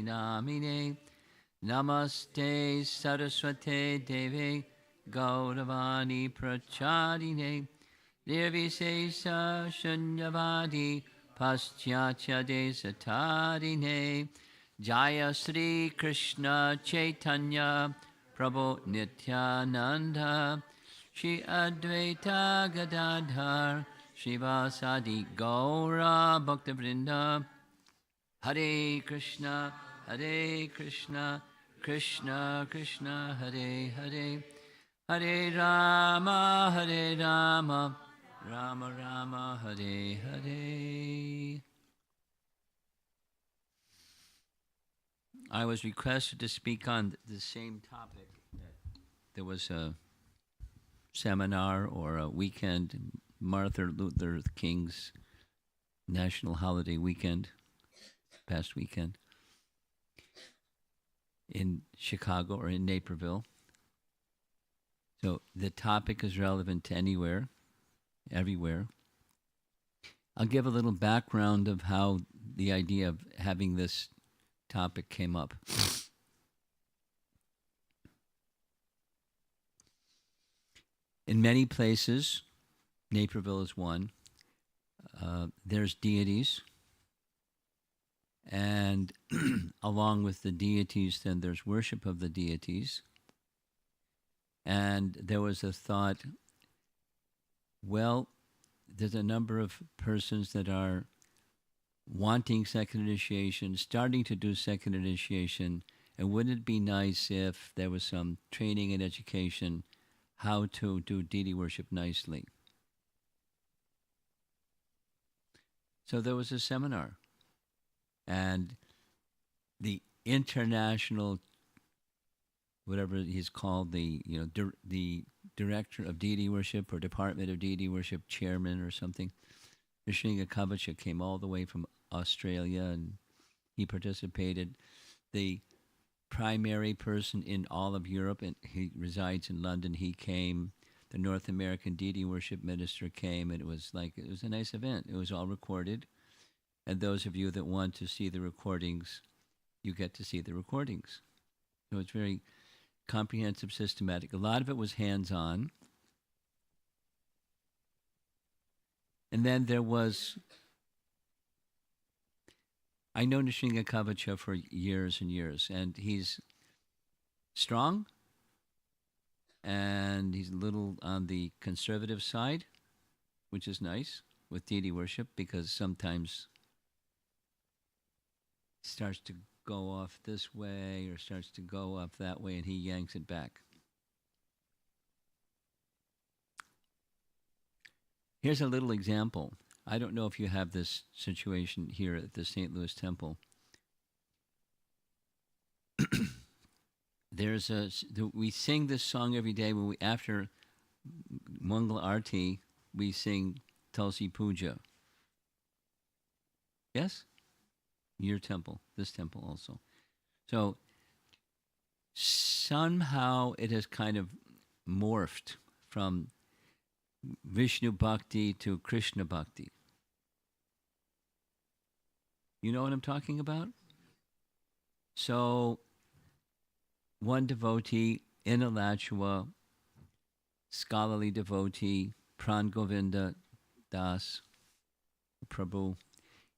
namine. Namaste Saraswate Deve Gauravani Prachadine Nirvisesa Shunyavadi Paschatya Desatadine Jaya Sri Krishna Chaitanya Prabhu Nityananda Shri Advaita Gadadhar Shivasadi Gaura Bhaktavrinda Hare Krishna, Hare Krishna, Krishna Krishna, Hare Hare, Hare Rama, Hare Rama, Rama Rama, Hare Hare. I was requested to speak on the same topic. There was a seminar or a weekend, Martin Luther King's national holiday weekend, past weekend, in Chicago or in Naperville. So the topic is relevant to anywhere, everywhere. I'll give a little background of how the idea of having this topic came up. In many places, Naperville is one, there's deities. And along with the deities, then there's worship of the deities. And there was a thought, well, there's a number of persons that are wanting second initiation, starting to do second initiation, and wouldn't it be nice if there was some training and education how to do deity worship nicely? So there was a seminar. And the international, whatever he's called, the the director of deity worship or department of deity worship chairman or something, Nrsinga Kavacha came all the way from Australia and he participated. The primary person in all of Europe, and he resides in London, he came. The North American deity worship minister came, and it was a nice event. It was all recorded. And those of you that want to see the recordings, you get to see the recordings. So it's very comprehensive, systematic. A lot of it was hands-on. And then there was, I know Nrsinga Kavacha for years and years, and he's strong, and he's a little on the conservative side, which is nice with deity worship, because sometimes starts to go off this way or starts to go off that way, and he yanks it back. Here's a little example. I don't know if you have this situation here at the St. Louis Temple. We sing this song every day when after Mangala Arti, we sing Tulsi Puja. Yes? Your temple, this temple also. So somehow it has kind of morphed from Vishnu Bhakti to Krishna Bhakti. You know what I'm talking about? So one devotee in Alachua, scholarly devotee, Pran Govinda Das Prabhu,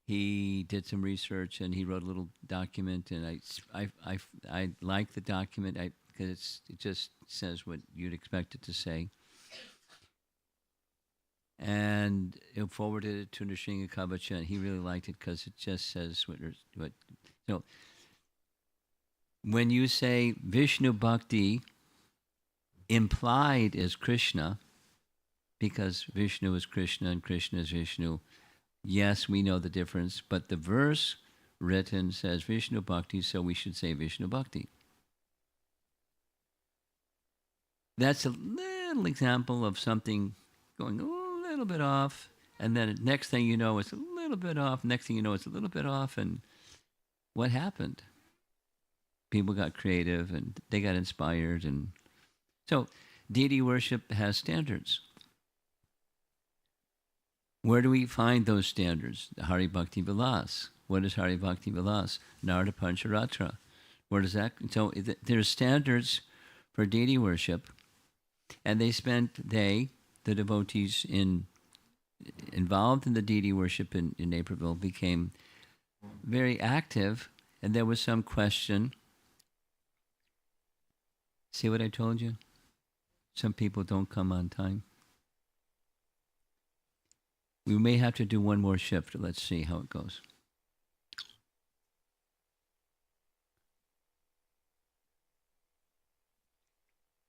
he did some research and he wrote a little document, and I like the document because it just says what you'd expect it to say. And he forwarded it to Nrsinga Kavacha, and he really liked it because it just says what. So when you say Vishnu Bhakti, implied is Krishna, because Vishnu is Krishna and Krishna is Vishnu. Yes, we know the difference, but the verse written says Vishnu Bhakti, so we should say Vishnu Bhakti. That's a little example of something going a little bit off, and then next thing you know, it's a little bit off. Next thing you know, it's a little bit off, and what happened? People got creative, and they got inspired, and so deity worship has standards. Where do we find those standards? The Hari Bhakti Vilas. What is Hari Bhakti Vilas? Narada Pancharatra. Where does that? So there's standards for deity worship, and the devotees involved in the deity worship in Naperville became very active, and there was some question. See what I told you? Some people don't come on time. We may have to do one more shift. Let's see how it goes.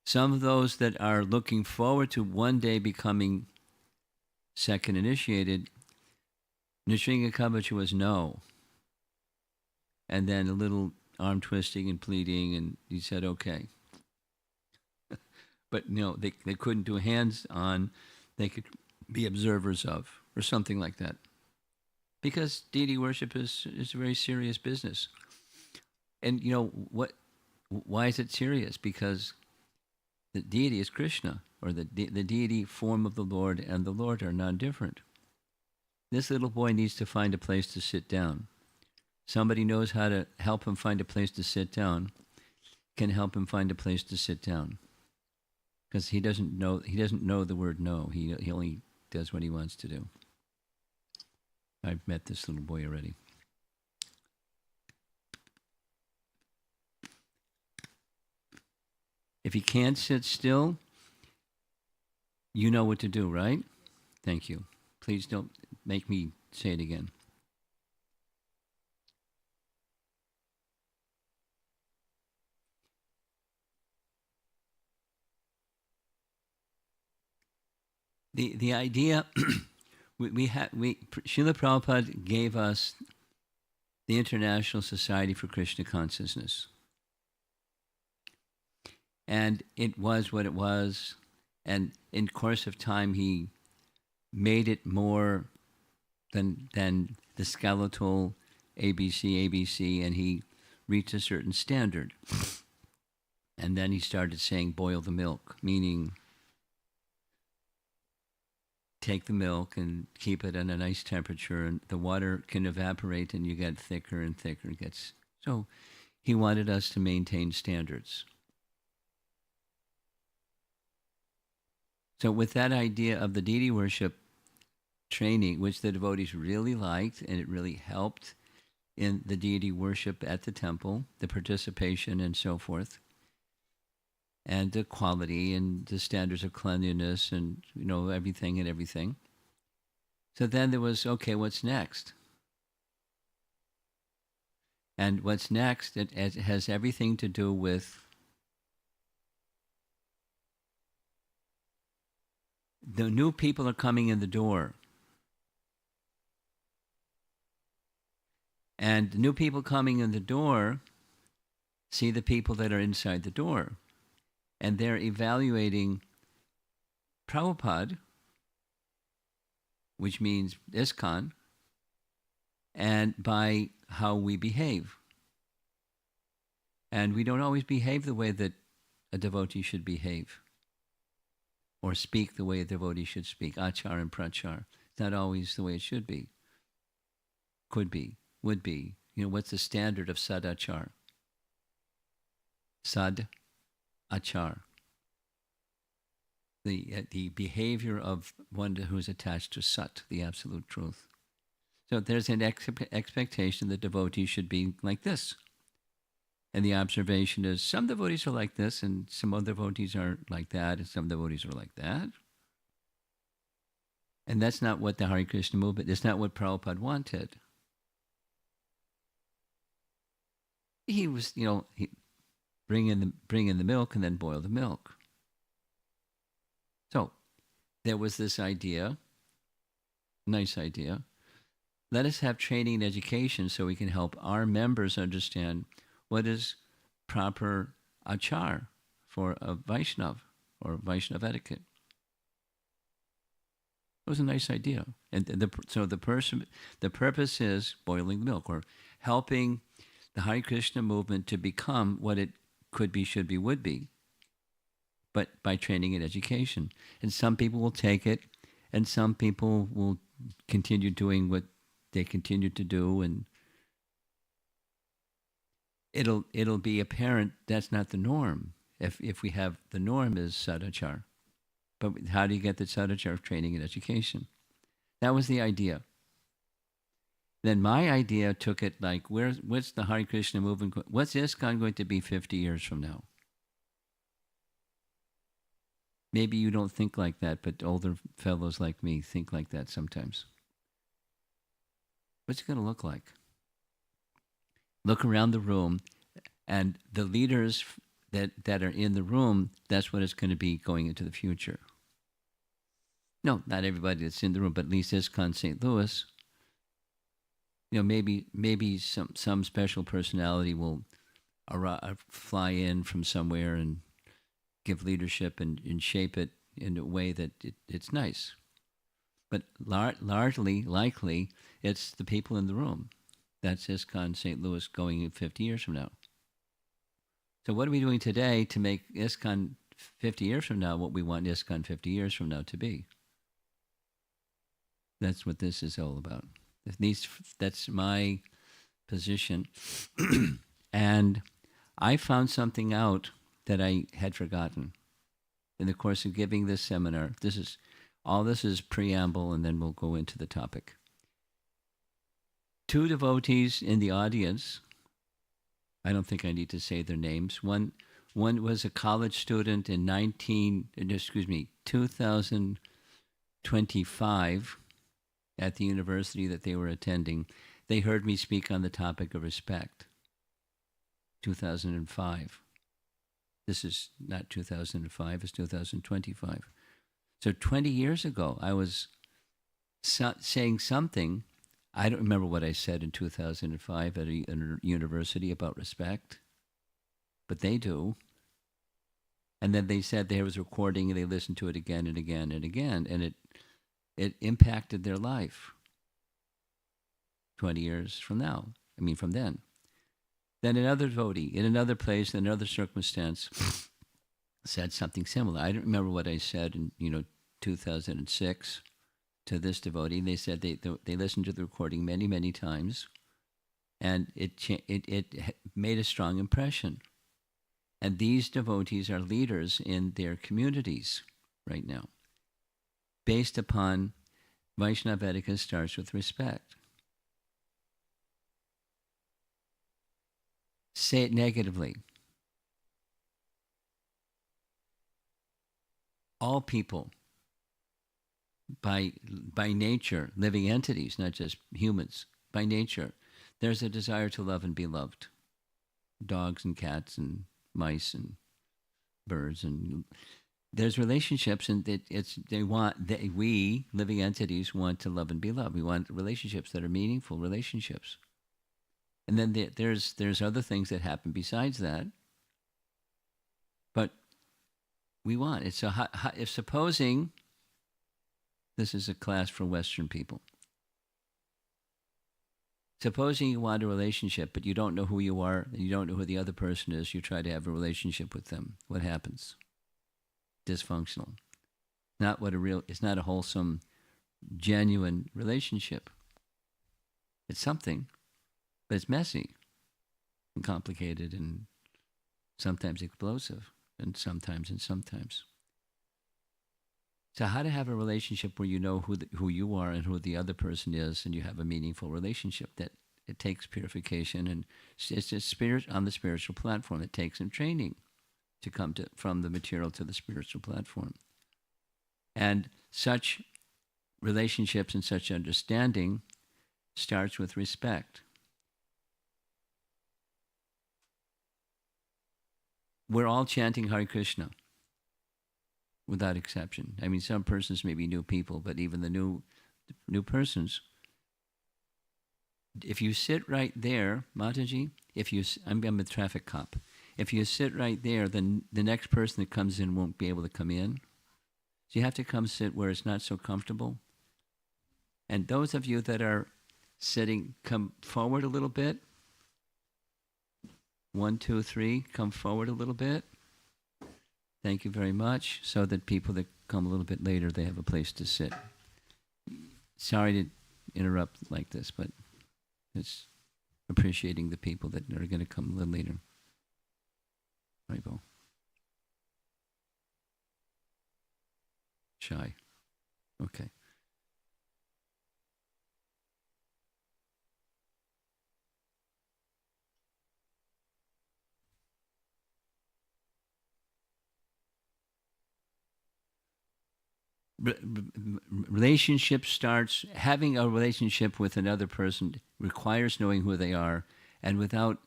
Some of those that are looking forward to one day becoming second initiated, Nishringa Kabacha was no. And then a little arm twisting and pleading, and he said, okay. But they couldn't do hands on, they could be observers of, or something like that. Because deity worship is a very serious business. And why is it serious? Because the deity is Krishna, or the deity form of the Lord and the Lord are non-different. This little boy needs to find a place to sit down. Somebody knows how to help him find a place to sit down, can help him find a place to sit down. Because he doesn't know the word no. He only does what he wants to do. I've met this little boy already. If he can't sit still, you know what to do, right? Thank you. Please don't make me say it again. The idea Srila Prabhupada gave us the International Society for Krishna Consciousness. And it was what it was. And in course of time, he made it more than the skeletal ABC, and he reached a certain standard. And then he started saying, boil the milk, meaning take the milk and keep it at a nice temperature, and the water can evaporate and you get thicker and thicker. So he wanted us to maintain standards. So with that idea of the deity worship training, which the devotees really liked, and it really helped in the deity worship at the temple, the participation and so forth, and the quality and the standards of cleanliness and everything. So then there was, okay, what's next? And what's next, it has everything to do with the new people are coming in the door. And the new people coming in the door see the people that are inside the door. And they're evaluating Prabhupada, which means ISKCON, and by how we behave. And we don't always behave the way that a devotee should behave, or speak the way a devotee should speak, achar and prachar. It's not always the way it should be. Could be, would be. What's the standard of sadachar? Sad achar. The behavior of one who is attached to sat, the absolute truth. So there's an expectation that devotees should be like this. And the observation is some devotees are like this, and some other devotees are like that, and some devotees are like that. And that's not what the Hare Krishna movement, it's not what Prabhupada wanted. He was, bring in the milk and then boil the milk. So there was this idea, nice idea. Let us have training and education so we can help our members understand what is proper achar for a Vaishnava or Vaishnava etiquette. It was a nice idea. And the purpose is boiling the milk, or helping the Hare Krishna movement to become what it could be, should be, would be, but by training and education. And some people will take it, and some people will continue doing what they continue to do, and it'll be apparent that's not the norm. If we have the norm is sadachar, but how do you get the sadachar of training and education? That was the idea. Then my idea took it like, what's the Hare Krishna movement? What's ISKCON going to be 50 years from now? Maybe you don't think like that, but older fellows like me think like that sometimes. What's it going to look like? Look around the room, and the leaders that are in the room, that's what it's going to be going into the future. No, not everybody that's in the room, but at least ISKCON St. Louis. Maybe some special personality will fly in from somewhere and give leadership and shape it in a way that it's nice. But largely, likely, it's the people in the room. That's ISKCON St. Louis going 50 years from now. So what are we doing today to make ISKCON 50 years from now what we want ISKCON 50 years from now to be? That's what this is all about. That's my position. And I found something out that I had forgotten in the course of giving this seminar. This is preamble, and then we'll go into the topic. Two devotees in the audience, I don't think I need to say their names. One was a college student in 2025 at the university that they were attending. They heard me speak on the topic of respect. 2005. This is not 2005, it's 2025. So 20 years ago, I was saying something. I don't remember what I said in 2005 at a university about respect, but they do. And then they said there was a recording, and they listened to it again and again and again, and it impacted their life 20 years from now. From then. Then another devotee in another place, in another circumstance, said something similar. I don't remember what I said in 2006 to this devotee. They said they listened to the recording many, many times, and it made a strong impression. And these devotees are leaders in their communities right now, based upon Vaishnava Etiquette starts with respect. Say it negatively. All people, by nature, living entities, not just humans, by nature, there's a desire to love and be loved. Dogs and cats and mice and birds, and there's relationships, and we living entities want to love and be loved. We want relationships that are meaningful relationships. And then there's other things that happen besides that, but we want it. So if supposing this is a class for Western people, supposing you want a relationship, but you don't know who you are and you don't know who the other person is, you try to have a relationship with them. What happens? Dysfunctional. It's not a wholesome, genuine relationship. It's something. But it's messy and complicated and sometimes explosive and sometimes. So how to have a relationship where you know who you are and who the other person is, and you have a meaningful relationship that it takes purification, and it's just spirit on the spiritual platform. It takes some training to come from the material to the spiritual platform. And such relationships and such understanding starts with respect. We're all chanting Hare Krishna, without exception. Some persons may be new people, but even the new persons, if you sit right there, Mataji, I'm a traffic cop. If you sit right there, then the next person that comes in won't be able to come in. So you have to come sit where it's not so comfortable. And those of you that are sitting, come forward a little bit. 1, 2, 3, come forward a little bit. Thank you very much, so that people that come a little bit later, they have a place to sit. Sorry to interrupt like this, but it's appreciating the people that are going to come a little later. Right, Bo? Shy. Okay. Relationship starts, having a relationship with another person requires knowing who they are, and without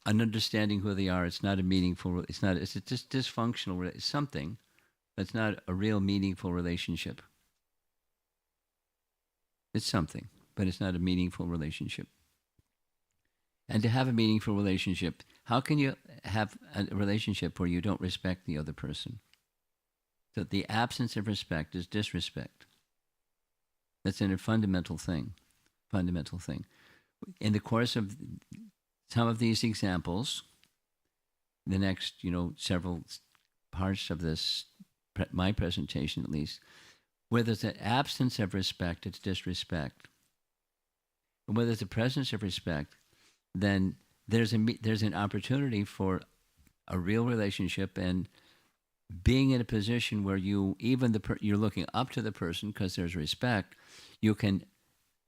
an understanding who they are, it's not a meaningful. It's just dysfunctional. It's something that's not a real meaningful relationship. It's something, but it's not a meaningful relationship. And to have a meaningful relationship, how can you have a relationship where you don't respect the other person? So the absence of respect is disrespect. That's a fundamental thing. Fundamental thing. In the course of some of these examples, the next, several parts of this, my presentation at least, where there's an absence of respect, it's disrespect. And where there's a presence of respect, then there's an opportunity for a real relationship, and being in a position where you're looking up to the person because there's respect, you can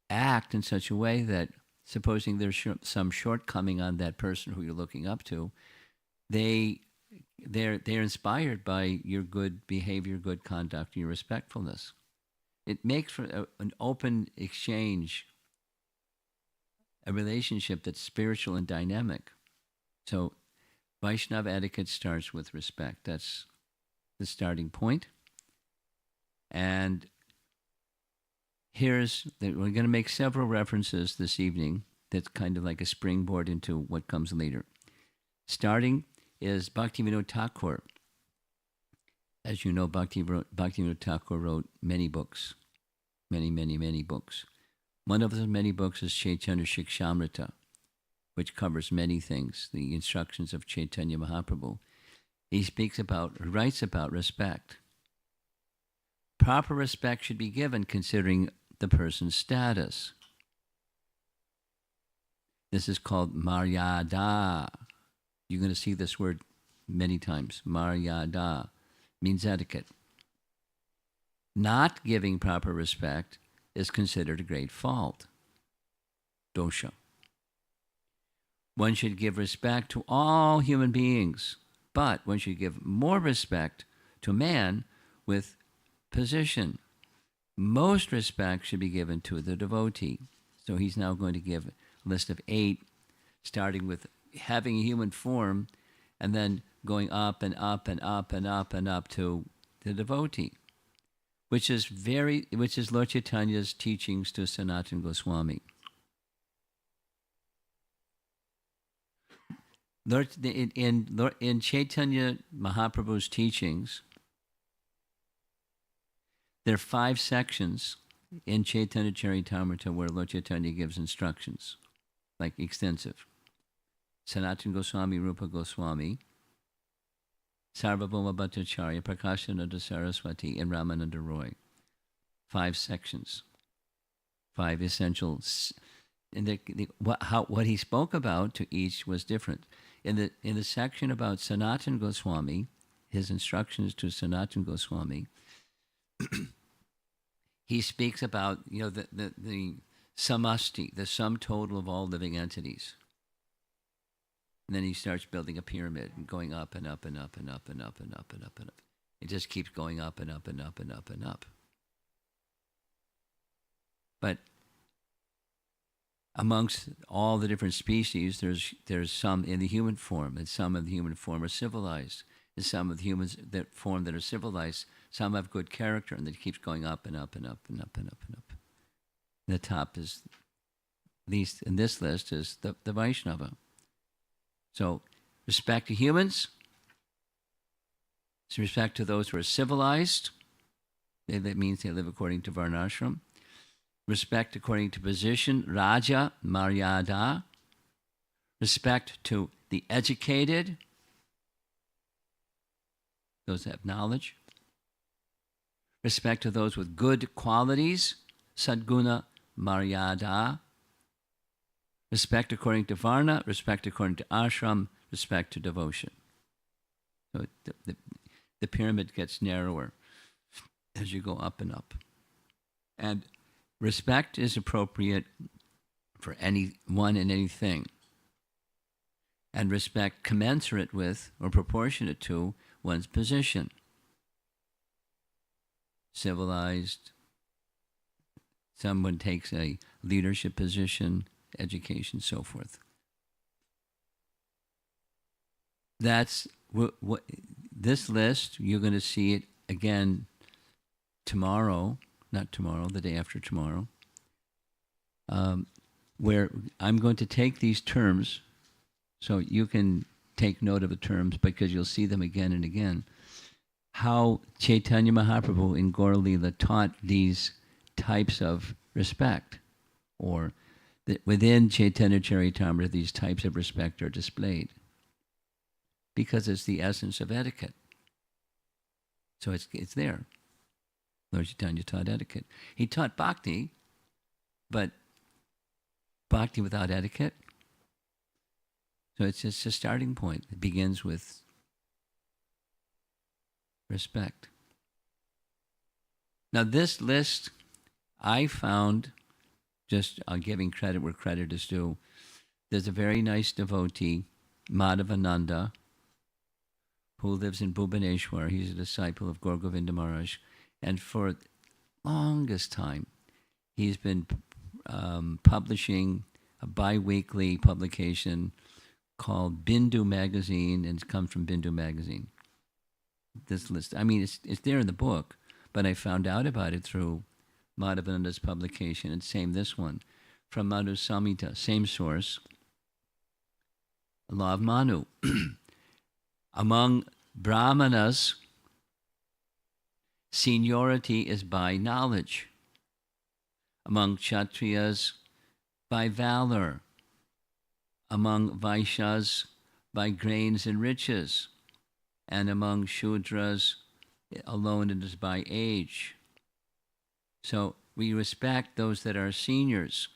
act in such a way that, supposing there's some shortcoming on that person who you're looking up to, they're inspired by your good behavior, good conduct, your respectfulness. It makes for an open exchange, a relationship that's spiritual and dynamic. So Vaishnava etiquette starts with respect. That's the starting point. And we're going to make several references this evening that's kind of like a springboard into what comes later. Starting is Bhaktivinoda Thakur. As you know, Bhaktivinoda Thakur wrote many books, many, many, many books. One of those many books is Chaitanya Shikshamrita, which covers many things, the instructions of Chaitanya Mahaprabhu. He writes about respect. Proper respect should be given considering the person's status. This is called maryada. You're going to see this word many times. Maryada means etiquette. Not giving proper respect is considered a great fault. Dosha. One should give respect to all human beings, but one should give more respect to man with position. Most respect should be given to the devotee. So he's now going to give a list of 8, starting with having a human form and then going up and up and up and up and up to the devotee, which is Lord Chaitanya's teachings to Sanatana Goswami. In Chaitanya Mahaprabhu's teachings, there are 5 sections in Chaitanya Charitamrita where Lord Chaitanya gives instructions, like extensive. Sanatana Goswami, Rupa Goswami, Sarvabhauma Bhattacharya, Prakashananda Saraswati, and Ramananda Roy. 5 sections, 5 essentials. And what he spoke about to each was different. In the section about Sanatana Goswami, his instructions to Sanatana Goswami, he speaks about the samasti, the sum total of all living entities. And then he starts building a pyramid and going up and up and up and up and up and up and up and up. It just keeps going up and up and up and up and up. But amongst all the different species, there's some in the human form, and some of the human form are civilized. And some of the humans that are civilized, some have good character, and it keeps going up and up and up and up and up and up. And the top is, at least in this list, is the Vaishnava. So, respect to humans, respect to those who are civilized. That means they live according to Varnashram. Respect according to position, Raja, Maryada. Respect to the educated, those that have knowledge. Respect to those with good qualities, Sadguna, Maryada. Respect according to Varna, respect according to ashram, respect to devotion. So the pyramid gets narrower as you go up and up. And respect is appropriate for anyone and anything. And respect commensurate with or proportionate to one's position. Civilized, someone takes a leadership position, education, so forth. That's what this list, you're going to see it again tomorrow, not tomorrow, the day after tomorrow, where I'm going to take these terms, so you can take note of the terms because you'll see them again and again. How Chaitanya Mahaprabhu in Gaur Lila taught these types of respect, or that within Chaitanya Charitamrita these types of respect are displayed, because it's the essence of etiquette. So it's there. Lord Chaitanya taught etiquette. He taught bhakti, but bhakti without etiquette. So it's just a starting point. It begins with respect. Now this list I found, just giving credit where credit is due, there's a very nice devotee, Madhavananda, who lives in Bhubaneswar. He's a disciple of Gaur Govinda Maharaj. And for longest time, he's been publishing a bi-weekly publication called Bindu Magazine, and it comes from Bindu Magazine. This list, I mean, it's there in the book, but I found out about it through Madhavananda's publication, and same this one, from Manu Samhita, same source, Law of Manu. Among Brahmanas, seniority is by knowledge. Among Kshatriyas, by valor. Among Vaishyas, by grains and riches. And among Shudras, alone it is by age. So we respect those that are seniors,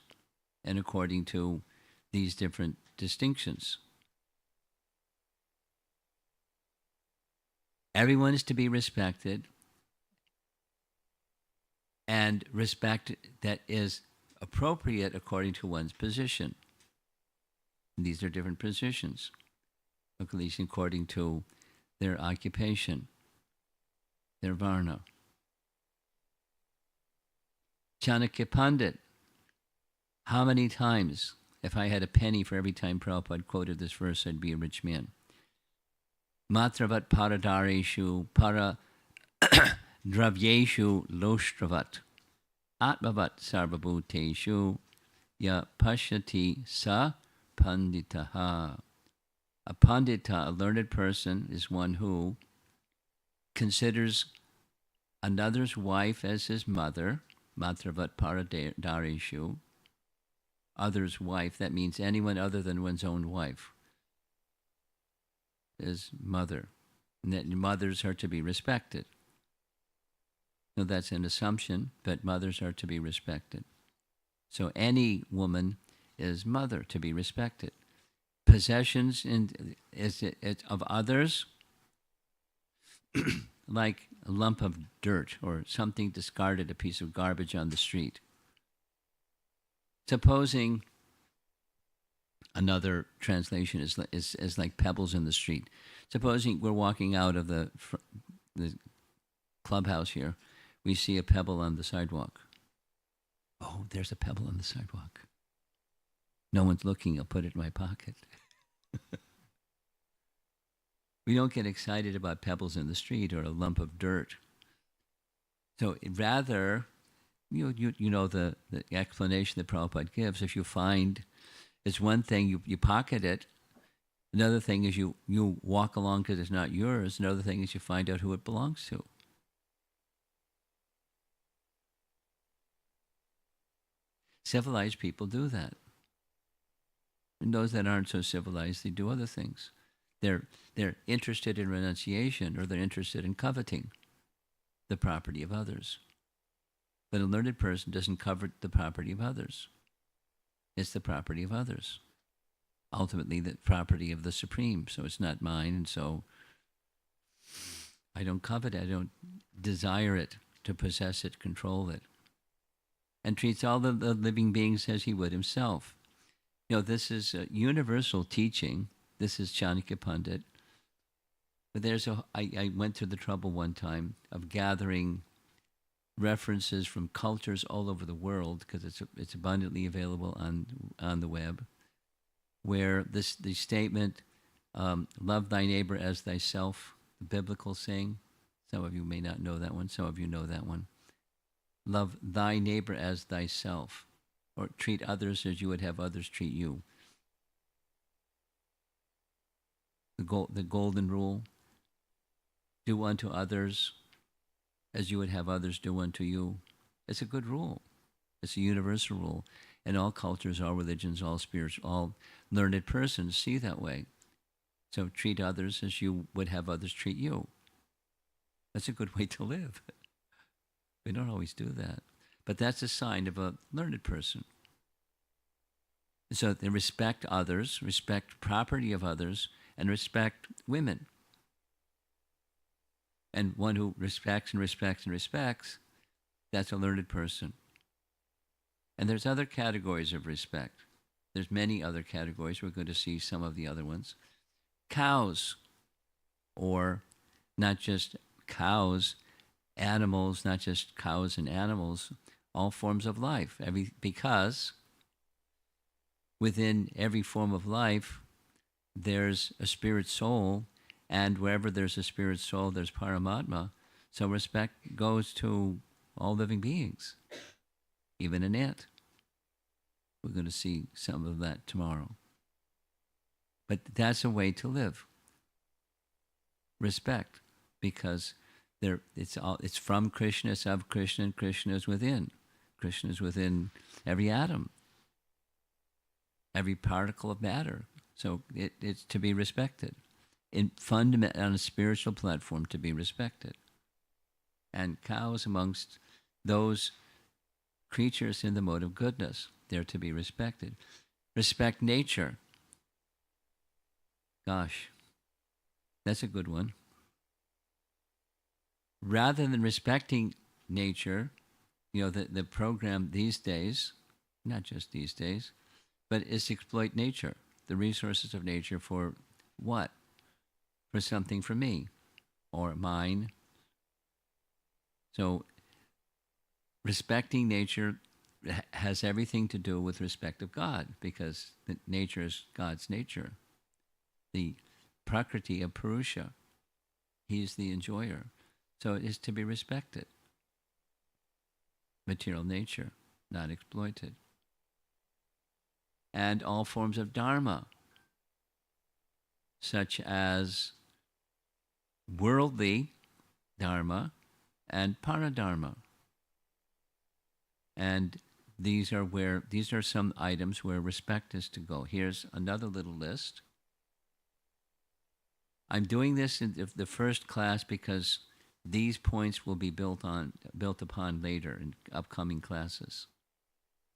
and according to these different distinctions. Everyone is to be respected, and respect that is appropriate according to one's position. And these are different positions, at least according to their occupation, their varna. Chanakya Pandit, how many times, if I had a penny for every time Prabhupada quoted this verse, I'd be a rich man. Matravat paradareshu para dravyeshu loshtravat atmavat sarvabhuteshu ya pashyati sa panditaha. A pandita, a learned person, is one who considers another's wife as his mother, matravat paradareshu, other's wife, that means anyone other than one's own wife, is mother, and that mothers are to be respected. No, that's an assumption, but mothers are to be respected. So any woman is mother, to be respected. Possessions of others, like a lump of dirt or something discarded, a piece of garbage on the street. Supposing, another translation is like pebbles in the street. Supposing we're walking out of the clubhouse here, we see a pebble on the sidewalk. Oh, there's a pebble on the sidewalk. No one's looking, I'll put it in my pocket. We don't get excited about pebbles in the street or a lump of dirt. So rather, you know the explanation that Prabhupada gives. If you find, it's one thing, you pocket it. Another thing is you walk along because it's not yours. Another thing is you find out who it belongs to. Civilized people do that. And those that aren't so civilized, they do other things. They're interested in renunciation, or they're interested in coveting the property of others. But a learned person doesn't covet the property of others. It's the property of others. Ultimately, the property of the Supreme. So it's not mine, and so I don't covet it. I don't desire it, to possess it, control it. And treats all the living beings as he would himself. This is a universal teaching. This is Chanakya Pandit. But I went through the trouble one time of gathering references from cultures all over the world, because it's abundantly available on the web, where the statement, love thy neighbor as thyself, the biblical saying. Some of you may not know that one. Some of you know that one. Love thy neighbor as thyself, or treat others as you would have others treat you. The golden rule: do unto others as you would have others do unto you. It's a good rule. It's a universal rule. And all cultures, all religions, all spirits, all learned persons see that way. So treat others as you would have others treat you. That's a good way to live. We don't always do that. But that's a sign of a learned person. So they respect others, respect property of others, and respect women. And one who respects and respects and respects, that's a learned person. And there's other categories of respect. There's many other categories. We're going to see some of the other ones. Cows, or not just cows, animals, not just cows and animals, all forms of life. Because within every form of life, there's a spirit soul, and wherever there's a spirit soul, there's Paramatma. So respect goes to all living beings, even an ant. We're going to see some of that tomorrow. But that's a way to live. Respect, because it's from Krishna, it's of Krishna, and Krishna is within. Krishna is within every atom, every particle of matter. So it's to be respected. On a spiritual platform, to be respected. And cows amongst those creatures in the mode of goodness, they're to be respected. Respect nature. Gosh, that's a good one. Rather than respecting nature, the program these days, not just these days, but is exploit nature, the resources of nature for what? For something for me or mine. So respecting nature has everything to do with respect of God, because nature is God's nature. The Prakriti of Purusha, he's the enjoyer. So it is to be respected. Material nature, not exploited. And all forms of dharma, such as worldly dharma and paradharma. And these are some items where respect is to go. Here's another little list. I'm doing this in the first class because these points will be built upon later in upcoming classes.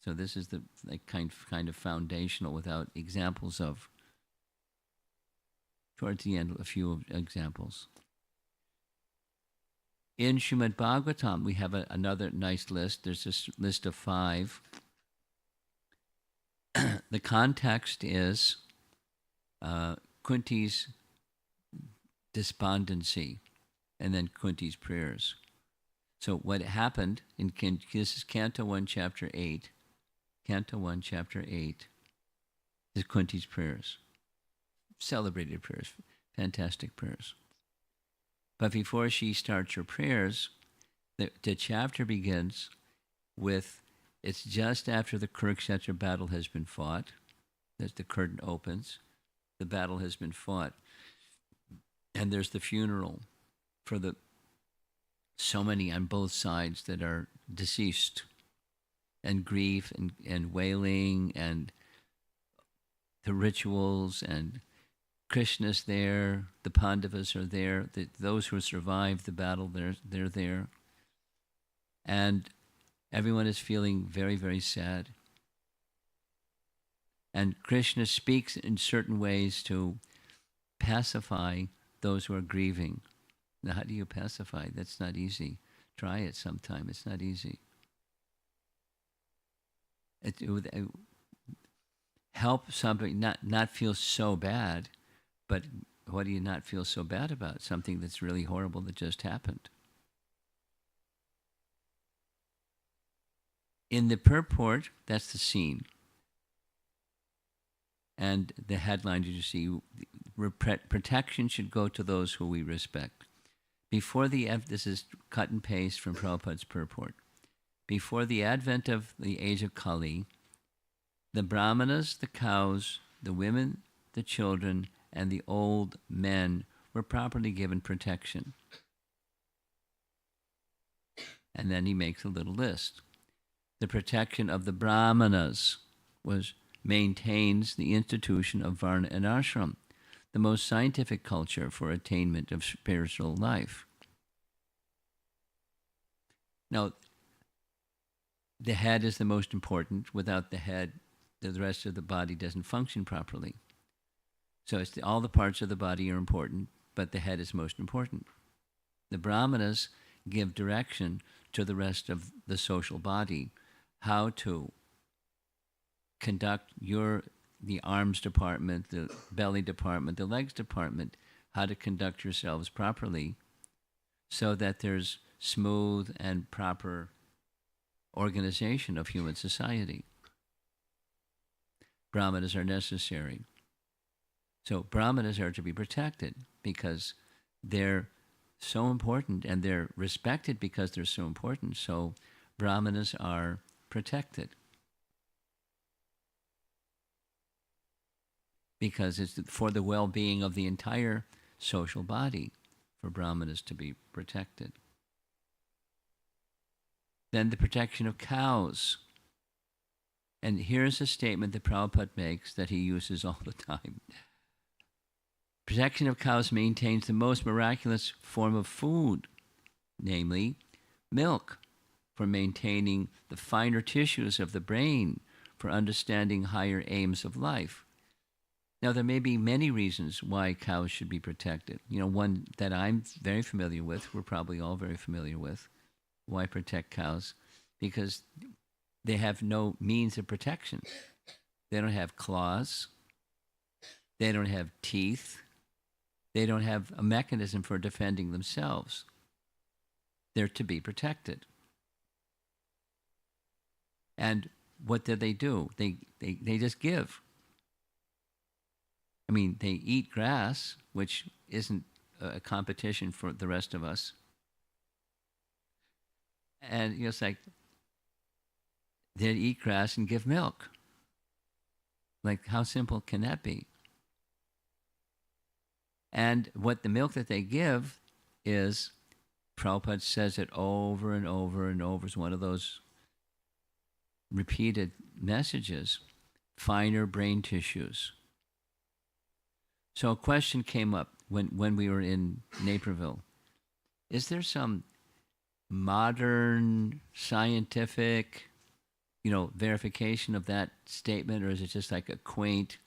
So this is the kind of foundational, without examples of. Towards the end, a few examples. In Srimad Bhagavatam, we have another nice list. There's this list of 5. The context is Kunti's despondency, and then Kunti's prayers. So what happened this is Canto 1, Chapter 8. Canto 1, Chapter 8 is Kunti's prayers. Celebrated prayers, fantastic prayers. But before she starts her prayers, the chapter begins with, it's just after the Kurukshetra battle has been fought, as the curtain opens, the battle has been fought. And there's the funeral for so many on both sides that are deceased, and grief and wailing, and the rituals, and Krishna's there, the Pandavas are there, those who survived the battle, they're there. And everyone is feeling very, very sad. And Krishna speaks in certain ways to pacify those who are grieving. Now, how do you pacify? That's not easy. Try it sometime. It's not easy. It would help somebody not feel so bad, but what do you not feel so bad about? Something that's really horrible that just happened. In the purport, that's the scene. And the headline, did you see? Protection should go to those who we respect. Before this is cut and paste from Prabhupada's purport. Before the advent of the age of Kali, the brahmanas, the cows, the women, the children, and the old men were properly given protection. And then he makes a little list. The protection of the brahmanas maintains the institution of varna and ashram, the most scientific culture for attainment of spiritual life. Now, the head is the most important. Without the head, the rest of the body doesn't function properly. So all the parts of the body are important, but the head is most important. The brahmanas give direction to the rest of the social body, how to conduct the arms department, the belly department, the legs department, how to conduct yourselves properly so that there's smooth and proper organization of human society. Brahmanas are necessary. So brahmanas are to be protected because they're so important, and they're respected because they're so important. So brahmanas are protected because it's for the well-being of the entire social body for brahmanas to be protected. Then the protection of cows. And here's a statement that Prabhupada makes that he uses all the time. Protection of cows maintains the most miraculous form of food, namely milk, for maintaining the finer tissues of the brain, for understanding higher aims of life. Now, there may be many reasons why cows should be protected. One that I'm very familiar with, we're probably all very familiar with. Why protect cows? Because they have no means of protection. They don't have claws. They don't have teeth. They don't have a mechanism for defending themselves. They're to be protected. And what do? They just give. I mean, they eat grass, which isn't a competition for the rest of us. And it's like they eat grass and give milk. Like, how simple can that be? And what the milk that they give is, Prabhupada says it over and over and over, it's one of those repeated messages, finer brain tissues. So a question came up when we were in Naperville. Is there some modern scientific, verification of that statement, or is it just like a quaint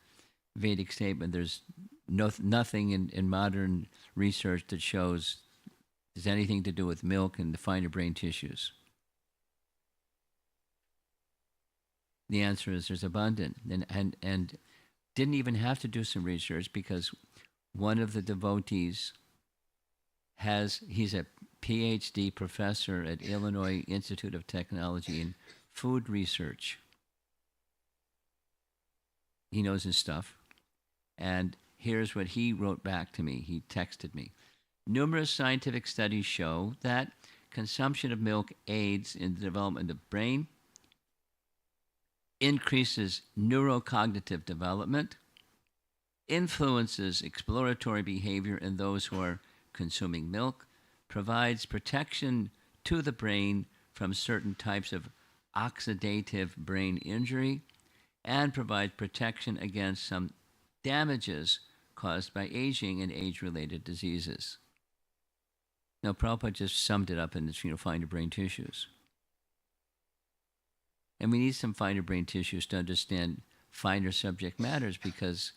Vedic statement? There's nothing in modern research that shows there's anything to do with milk and the finer brain tissues. The answer is there's abundant, and didn't even have to do some research because one of the devotees he's a PhD professor at Illinois Institute of Technology in food research. He knows his stuff. And here's what he wrote back to me. He texted me. Numerous scientific studies show that consumption of milk aids in the development of brain, increases neurocognitive development, influences exploratory behavior in those who are consuming milk, provides protection to the brain from certain types of oxidative brain injury, and provides protection against some damages caused by aging and age-related diseases. Now, Prabhupada just summed it up in this, finer brain tissues. And we need some finer brain tissues to understand finer subject matters, because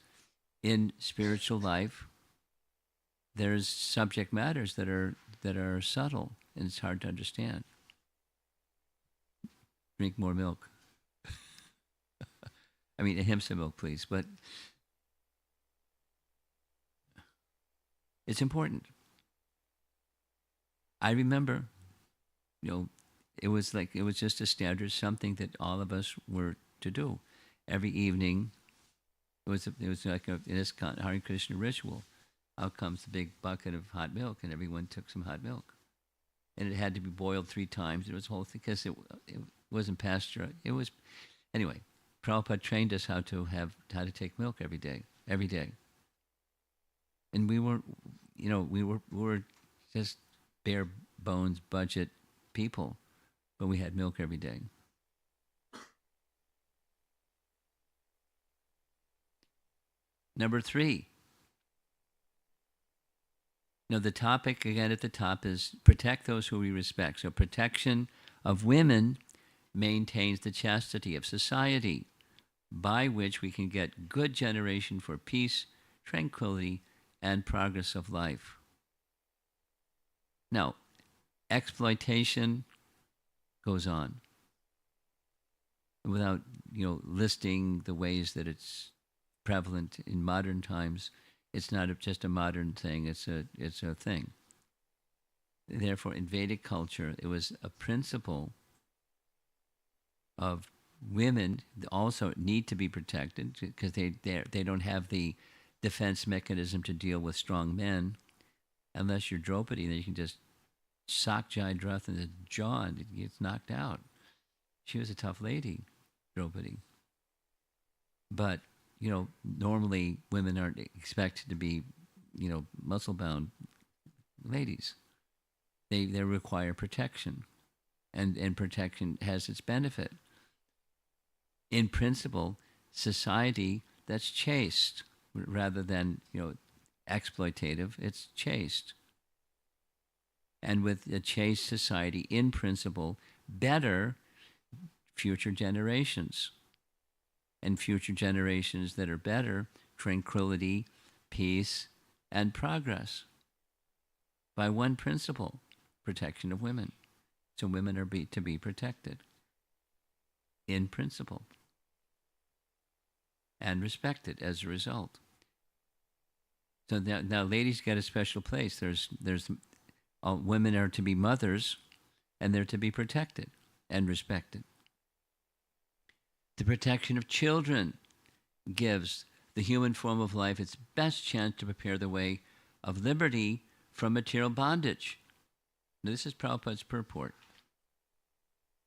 in spiritual life there's subject matters that are subtle and it's hard to understand. Drink more milk. I mean, ahimsa milk, please. But it's important. I remember, you know, it was just a standard, something that all of us were to do every evening. It was like a ISKCON Hare Krishna ritual. Out comes the big bucket of hot milk, and everyone took some hot milk, and it had to be boiled 3 times. It was a whole thing because it wasn't pasteurized. It was anyway. Prabhupada trained us how to take milk every day, and we were just bare bones budget people, but we had milk every day. Number 3. Now, the topic again at the top is protect those who we respect. So protection of women maintains the chastity of society, by which we can get good generation for peace, tranquility, and progress of life. Now, exploitation goes on. Without listing the ways that it's prevalent in modern times, it's not just a modern thing, it's a thing. Therefore, in Vedic culture, it was a principle of women also need to be protected because they don't have the defense mechanism to deal with strong men. Unless you're Draupadi, then you can just sock Jayadratha in the jaw and it gets knocked out. She was a tough lady, Draupadi. But normally women aren't expected to be, muscle-bound ladies. They require protection, and protection has its benefit. In principle, society that's chaste rather than exploitative, it's chaste. And with a chaste society, in principle, better future generations. And future generations that are better, tranquility, peace, and progress. By one principle, protection of women. So women are to be protected. In principle. And respected as a result. So now ladies get a special place. Women are to be mothers, and they're to be protected and respected. The protection of children gives the human form of life its best chance to prepare the way of liberty from material bondage. Now, this is Prabhupada's purport.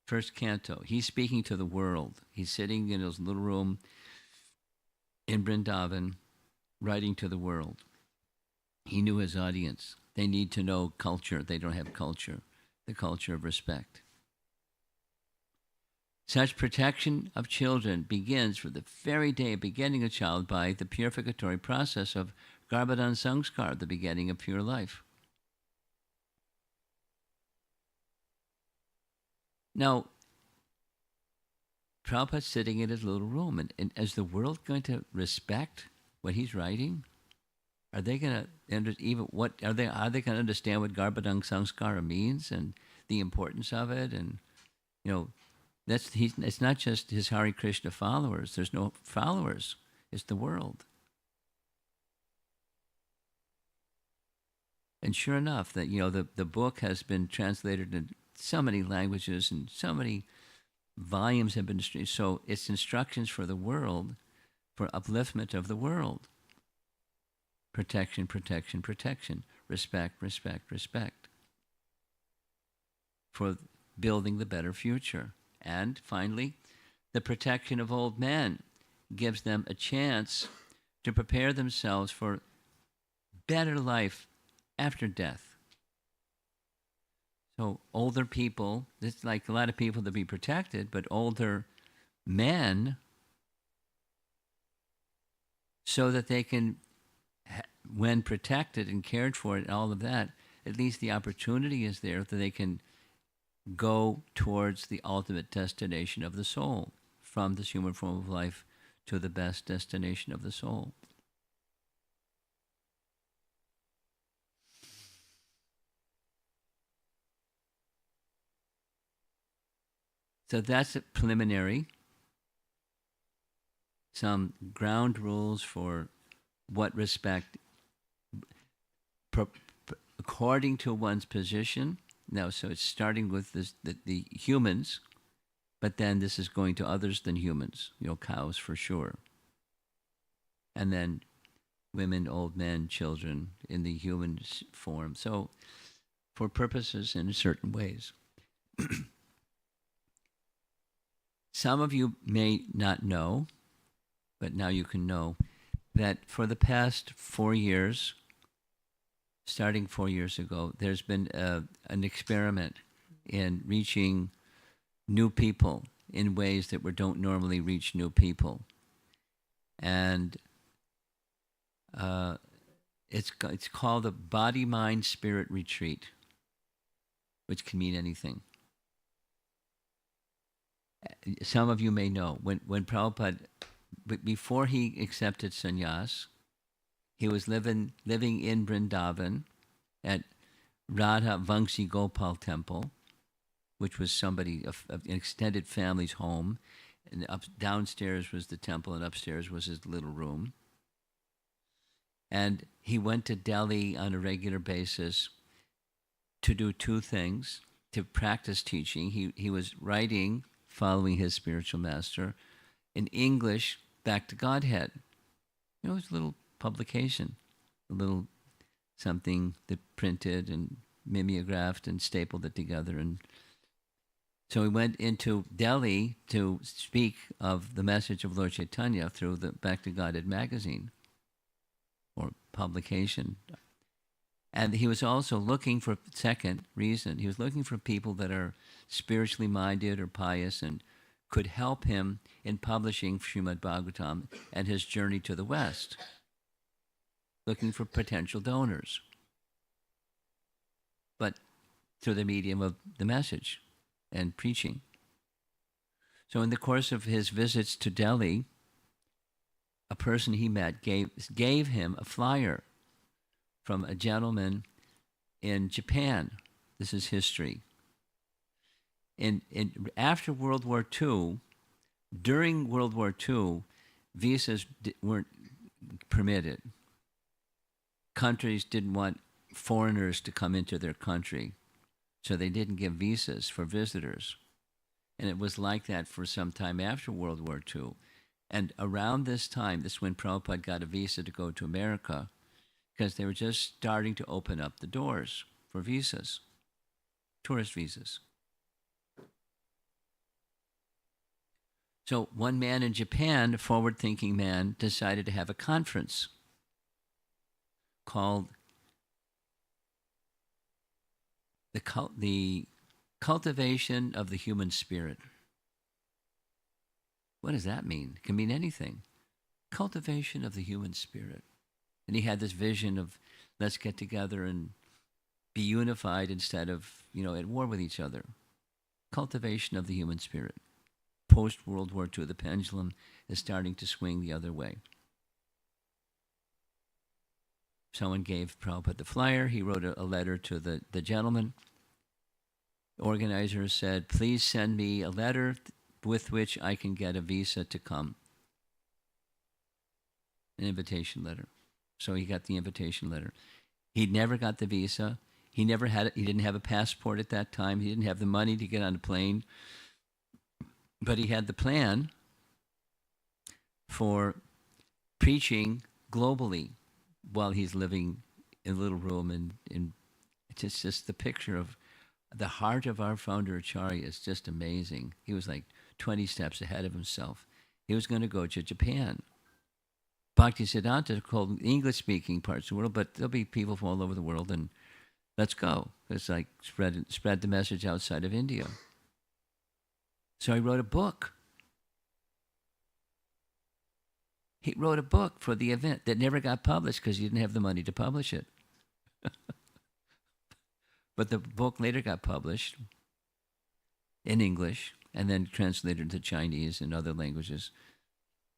First canto. He's speaking to the world. He's sitting in his little room in Vrindavan, writing to the world. He knew his audience. They need to know culture. They don't have culture. The culture of respect. Such protection of children begins for the very day of begetting a child by the purificatory process of Garbhadan Sanskar, the begetting of pure life. Now, Prabhupada's sitting in his little room, and is the world going to respect what he's writing? Are they going to are they going to understand what Garbhadan Sanskara means and the importance of it? And it's not just his Hare Krishna followers. There's no followers. It's the world. And sure enough, that the book has been translated in so many languages and so many volumes have been distributed. So it's instructions for the world, for upliftment of the world. Protection, protection, protection. Respect, respect, respect. For building the better future. And finally, the protection of old men gives them a chance to prepare themselves for better life after death. So older people, it's like a lot of people to be protected, but older men, so that they can, when protected and cared for and all of that, at least the opportunity is there that they can go towards the ultimate destination of the soul from this human form of life to the best destination of the soul. So that's a preliminary, some ground rules for what respect, pro, according to one's position. Now, so it's starting with the humans, but then this is going to others than humans, cows for sure. And then women, old men, children in the human form. So for purposes in certain ways. Some of you may not know, but now you can know that for the past 4 years, starting 4 years ago, there's been an experiment in reaching new people in ways that we don't normally reach new people. And it's called a Body, Mind, Spirit Retreat, which can mean anything. Some of you may know, when Prabhupada, before he accepted sannyas, he was living in Vrindavan at Radha Vangsi Gopal Temple, which was somebody, an extended family's home. And downstairs was the temple, and upstairs was his little room. And he went to Delhi on a regular basis to do two things, to practice teaching. He was writing, following his spiritual master, in English, Back to Godhead. It was a little publication, a little something that printed and mimeographed and stapled it together. And so he went into Delhi to speak of the message of Lord Chaitanya through the Back to Godhead magazine or publication. And he was also looking for, second reason, he was looking for people that are spiritually minded or pious and could help him in publishing Srimad Bhagavatam and his journey to the West, looking for potential donors, but through the medium of the message and preaching. So in the course of his visits to Delhi, a person he met gave him a flyer from a gentleman in Japan. This is history. After World War II, during World War II, visas weren't permitted. Countries didn't want foreigners to come into their country, so they didn't give visas for visitors. And it was like that for some time after World War II. And around this time, this is when Prabhupada got a visa to go to America, because they were just starting to open up the doors for visas, tourist visas. So one man in Japan, a forward-thinking man, decided to have a conference called the Cultivation of the Human Spirit. What does that mean? It can mean anything. Cultivation of the human spirit. And he had this vision of, let's get together and be unified instead of, at war with each other. Cultivation of the human spirit. Post-World War II, the pendulum is starting to swing the other way. Someone gave Prabhupada the flyer. He wrote a letter to the gentleman. The organizer said, please send me a letter with which I can get a visa to come. An invitation letter. So he got the invitation letter. He never got the visa. He never had it. He didn't have a passport at that time. He didn't have the money to get on a plane. But he had the plan for preaching globally while he's living in a little room. And it's just the picture of the heart of our founder Acharya is just amazing. He was like 20 steps ahead of himself. He was going to go to Japan. Bhaktisiddhanta called English-speaking parts of the world, but there'll be people from all over the world, and let's go. It's like spread the message outside of India. So he wrote a book. He wrote a book for the event that never got published because he didn't have the money to publish it. But the book later got published in English and then translated into Chinese and other languages.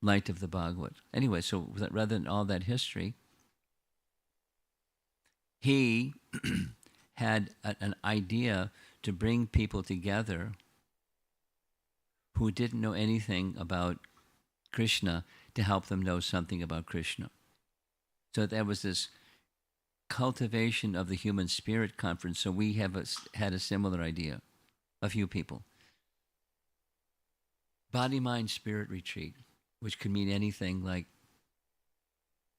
light of the Bhagavad. Anyway, so rather than all that history, he had an idea to bring people together who didn't know anything about Krishna to help them know something about Krishna. So there was this cultivation of the human spirit conference. So we had a similar idea, a few people. Body, mind, spirit retreat, which could mean anything like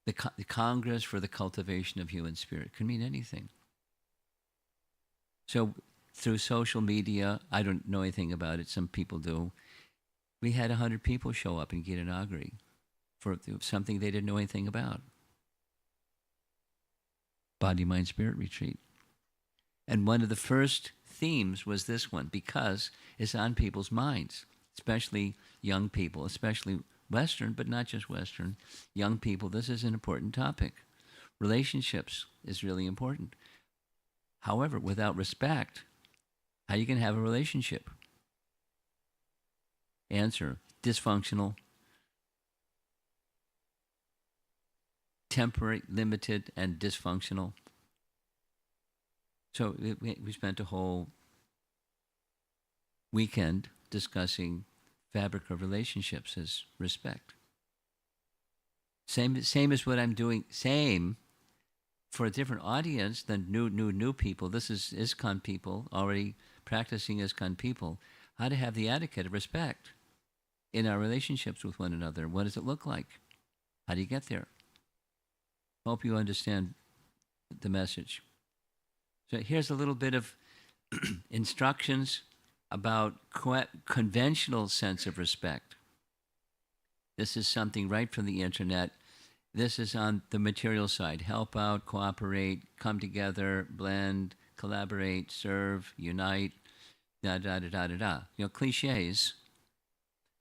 the Congress for the cultivation of human spirit. Could mean anything. So through social media, I don't know anything about it. Some people do. We had 100 people show up in Gitanagari for something they didn't know anything about. Body, mind, spirit retreat. And one of the first themes was this one, because it's on people's minds, especially young people, especially Western, but not just Western. Young people, this is an important topic. Relationships is really important. However, without respect, how you can have a relationship? Answer, dysfunctional, temporary, limited, and dysfunctional. So we spent a whole weekend discussing fabric of relationships as respect. Same as what I'm doing. Same for a different audience than new people. This is ISKCON people already practicing ISKCON people. How to have the etiquette of respect in our relationships with one another. What does it look like? How do you get there? Hope you understand the message. So here's a little bit of instructions about conventional sense of respect. This is something right from the internet. This is on the material side. Help out, cooperate, come together, blend, collaborate, serve, unite, da da da da da da. Cliches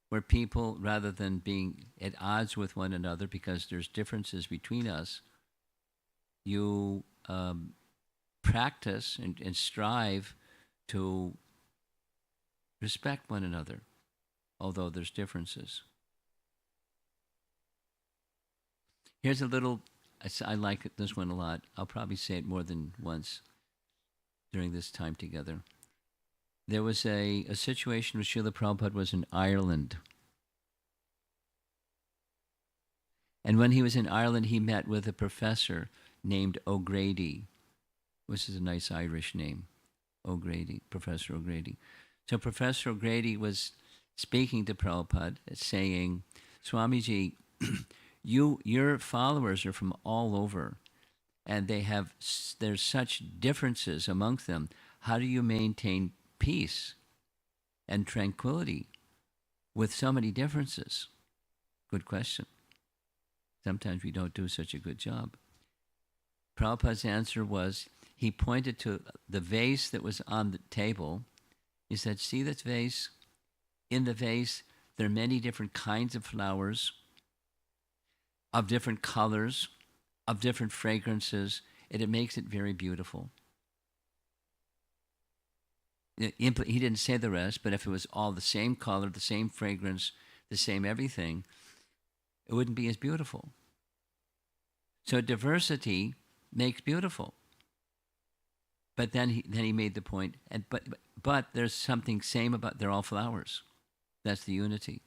where people, rather than being at odds with one another because there's differences between us, you practice and strive to respect one another, although there's differences. Here's a little, I like this one a lot. I'll probably say it more than once during this time together. There was a situation where Srila Prabhupada was in Ireland. And when he was in Ireland, he met with a professor named O'Grady, which is a nice Irish name, O'Grady, Professor O'Grady. So Professor O'Grady was speaking to Prabhupada, saying, Swamiji, your followers are from all over, and there's such differences amongst them. How do you maintain peace and tranquility with so many differences? Good question. Sometimes we don't do such a good job. Prabhupada's answer was, he pointed to the vase that was on the table. He said, see this vase? In the vase, there are many different kinds of flowers, of different colors, of different fragrances, and it makes it very beautiful. He didn't say the rest, but if it was all the same color, the same fragrance, the same everything, it wouldn't be as beautiful. So diversity makes beautiful. But then he made the point, but there's something same about, they're all flowers. That's the unity.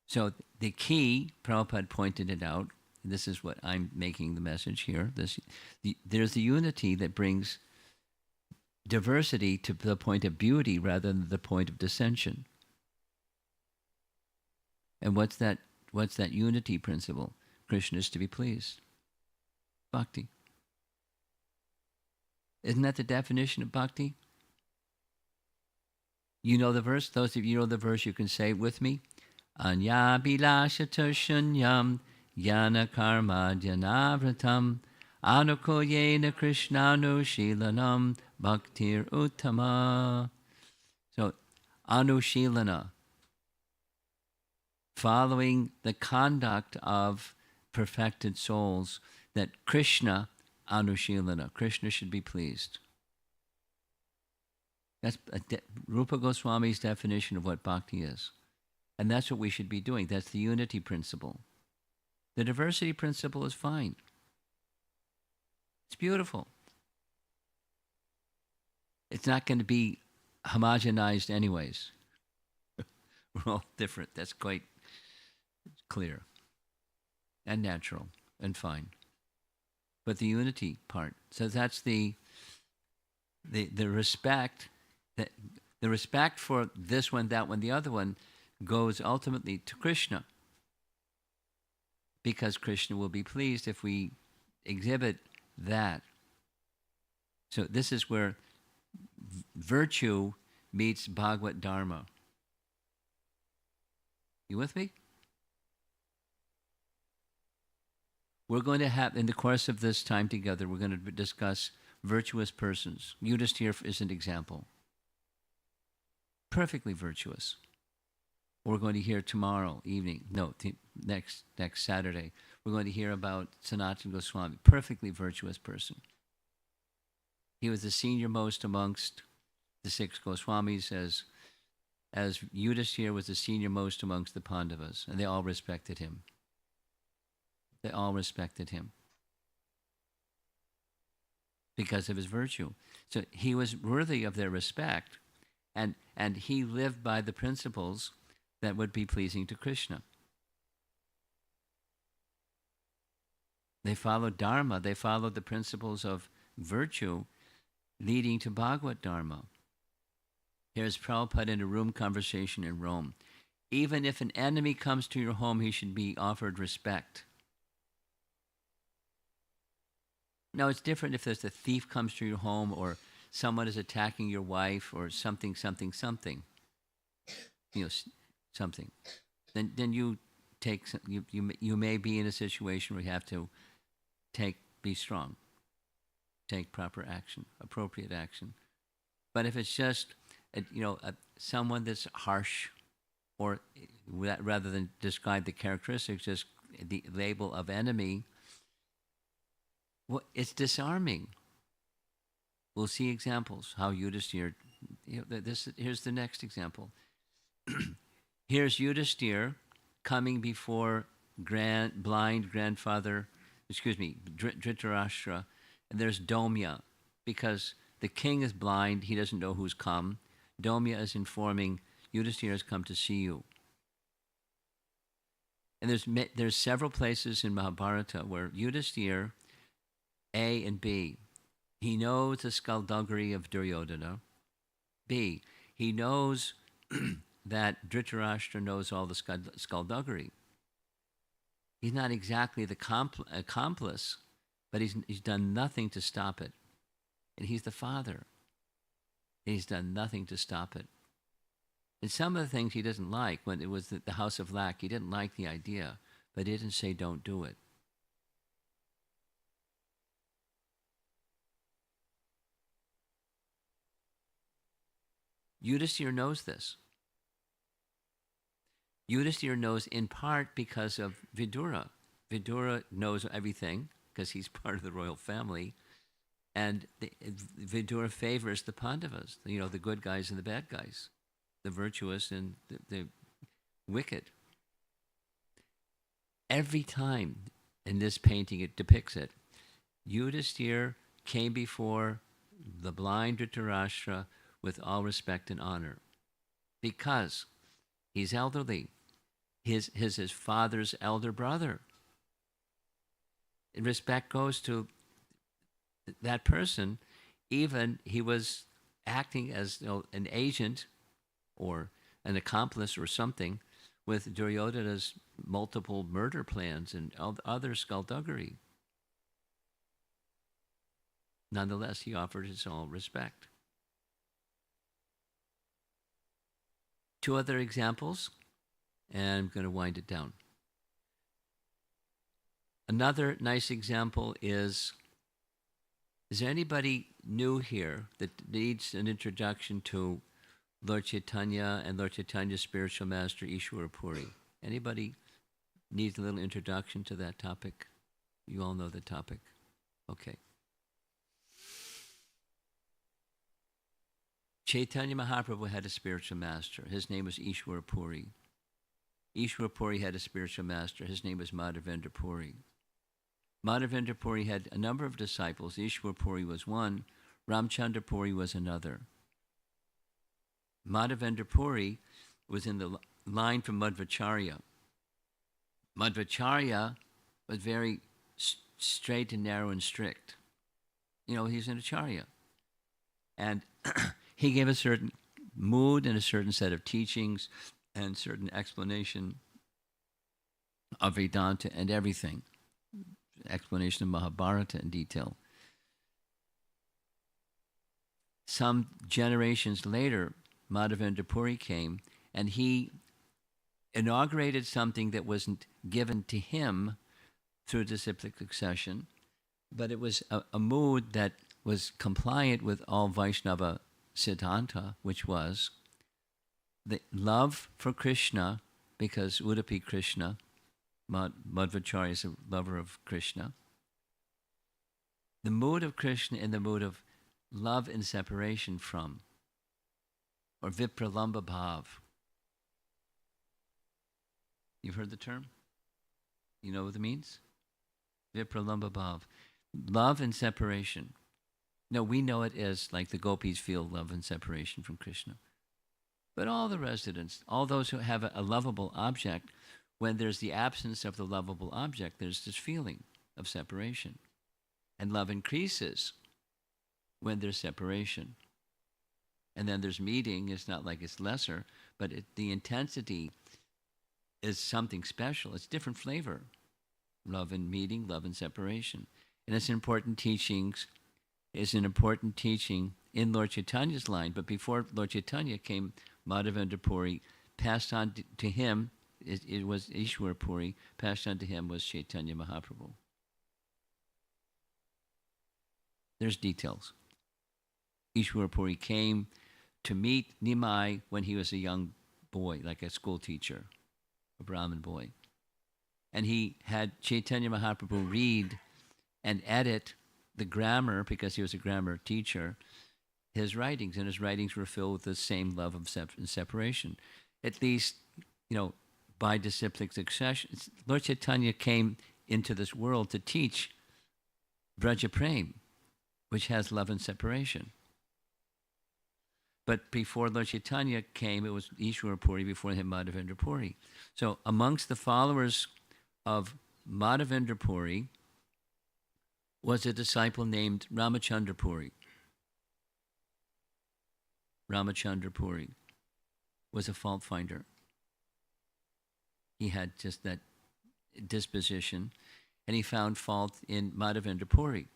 So the key, Prabhupada pointed it out, and this is what I'm making the message here, there's the unity that brings diversity to the point of beauty rather than the point of dissension. And what's that unity principle? Krishna is to be pleased. Bhakti. Isn't that the definition of bhakti? You know the verse? Those of you know the verse, you can say it with me. Anya bilashata shunyam yana karma dhanavratam anukoyena krishnanu shilanam bhaktir uttama. So, anushilana, following the conduct of perfected souls, that Krishna, anushilana, Krishna should be pleased. That's Rupa Goswami's definition of what bhakti is. And that's what we should be doing. That's the unity principle. The diversity principle is fine. It's beautiful. It's not going to be homogenized anyways. We're all different. That's quite clear and natural and fine. But the unity part. So that's the respect that the respect for this one, that one, the other one goes ultimately to Krishna. Because Krishna will be pleased if we exhibit that. So this is where virtue meets Bhagavad Dharma. You with me? We're going to have, in the course of this time together, we're going to discuss virtuous persons. Yudhisthira is an example. Perfectly virtuous. We're going to hear tomorrow evening, next Saturday, we're going to hear about Sanatana Goswami, perfectly virtuous person. He was the senior most amongst the six Goswamis, as Yudhisthira was the senior most amongst the Pandavas, and they all respected him. They all respected him because of his virtue. So he was worthy of their respect, and he lived by the principles that would be pleasing to Krishna. They followed Dharma. They followed the principles of virtue leading to Bhagavad Dharma. Here's Prabhupada in a room conversation in Rome. Even if an enemy comes to your home, he should be offered respect. Now, it's different if there's a thief comes to your home or someone is attacking your wife or something. Something. Then you take you may be in a situation where you have to be strong, take proper action, appropriate action. But if it's just someone that's harsh, or rather than describe the characteristics, just the label of enemy, well, it's disarming. We'll see examples how Yudhisthira. Here's the next example. Here's Yudhisthira coming before blind grandfather, Dhritarashtra, and there's Domya, because the king is blind, he doesn't know who's come. Domya is informing, Yudhisthira has come to see you. And there's several places in Mahabharata where Yudhisthira, A and B, he knows the skullduggery of Duryodhana. B, he knows that Dhritarashtra knows all the skullduggery. He's not exactly the accomplice, but he's done nothing to stop it. And he's the father. And he's done nothing to stop it. And some of the things he doesn't like, when it was the House of Lac, he didn't like the idea, but he didn't say don't do it. Yudhisthira knows this. Yudhisthira knows in part because of Vidura. Vidura knows everything because he's part of the royal family. And Vidura favors the Pandavas, the good guys and the bad guys, the virtuous and the wicked. Every time in this painting it depicts it, Yudhisthira came before the blind Dhritarashtra with all respect and honor because he's elderly. His father's elder brother. And respect goes to that person, even he was acting as an agent or an accomplice or something with Duryodhana's multiple murder plans and other skullduggery. Nonetheless, he offered his all respect. Two other examples, and I'm going to wind it down. Another nice example is there anybody new here that needs an introduction to Lord Chaitanya and Lord Chaitanya's spiritual master, Ishwara Puri? Anybody needs a little introduction to that topic? You all know the topic. Okay. Chaitanya Mahaprabhu had a spiritual master. His name was Ishwara Puri. Ishwar Puri had a spiritual master. His name was Madhavendra Puri. Madhavendra Puri had a number of disciples. Ishwar Puri was one. Ramchandra Puri was another. Madhavendra Puri was in the line from Madhvacharya. Madhvacharya was very straight and narrow and strict. He's an acharya. And he gave a certain mood and a certain set of teachings and certain explanation of Vedanta and everything. Explanation of Mahabharata in detail. Some generations later, Madhavendra Puri came, and he inaugurated something that wasn't given to him through disciplic succession, but it was a mood that was compliant with all Vaishnava Siddhanta, which was the love for Krishna, because Udupi Krishna, Madhvacharya is a lover of Krishna. The mood of Krishna in the mood of love and separation from, or Vipralamba Bhav. You've heard the term? You know what it means? Vipralamba Bhav. Love and separation. No, we know it as like the gopis feel love and separation from Krishna. But all the residents, all those who have a lovable object, when there's the absence of the lovable object, there's this feeling of separation. And love increases when there's separation. And then there's meeting. It's not like it's lesser, but the intensity is something special. It's different flavor. Love and meeting, love and separation. And it's important teachings. It's an important teaching in Lord Chaitanya's line. But before Lord Chaitanya came, Madhavendra Puri passed on to him. It was Ishwar Puri. Passed on to him was Chaitanya Mahaprabhu. There's details. Ishwar Puri came to meet Nimai when he was a young boy, like a school teacher, a Brahmin boy. And he had Chaitanya Mahaprabhu read and edit the grammar, because he was a grammar teacher, his writings. And his writings were filled with the same love of separation. At least, by disciplic succession. Lord Chaitanya came into this world to teach Braja Prem, which has love and separation. But before Lord Chaitanya came, it was Ishwar Puri, before him Madhavendra Puri. So amongst the followers of Madhavendra Puri was a disciple named Ramachandra Puri. Ramachandra Puri was a fault finder. He had just that disposition, and he found fault in Madhavendra Puri.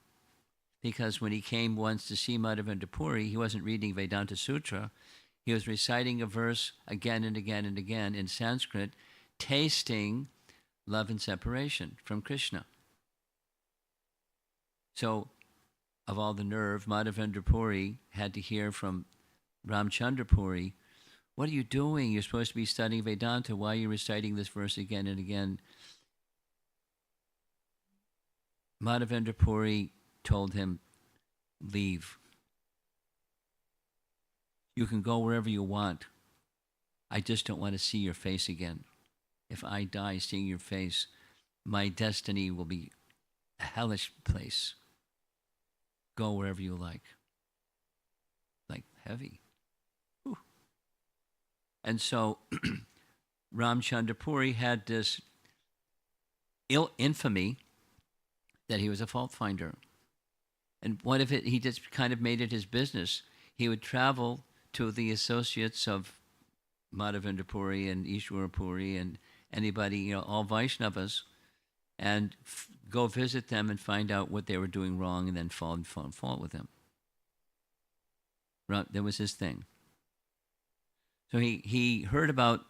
Because when he came once to see Madhavendra Puri, he wasn't reading Vedanta Sutra. He was reciting a verse again and again and again in Sanskrit, tasting love and separation from Krishna. So, of all the nerve, Madhavendra Puri had to hear from Ramchandra Puri, "What are you doing? You're supposed to be studying Vedanta. Why are you reciting this verse again and again?" Madhavendra Puri told him, "Leave. You can go wherever you want. I just don't want to see your face again. If I die seeing your face, my destiny will be a hellish place. Go wherever you like." Like heavy. Whew. And so Ramchandra Puri had this infamy that he was a fault finder. And what if he just kind of made it his business? He would travel to the associates of Madhavendra Puri and Ishwara Puri and anybody, all Vaishnavas, and go visit them and find out what they were doing wrong, and then find fault with them. That was his thing. So he heard about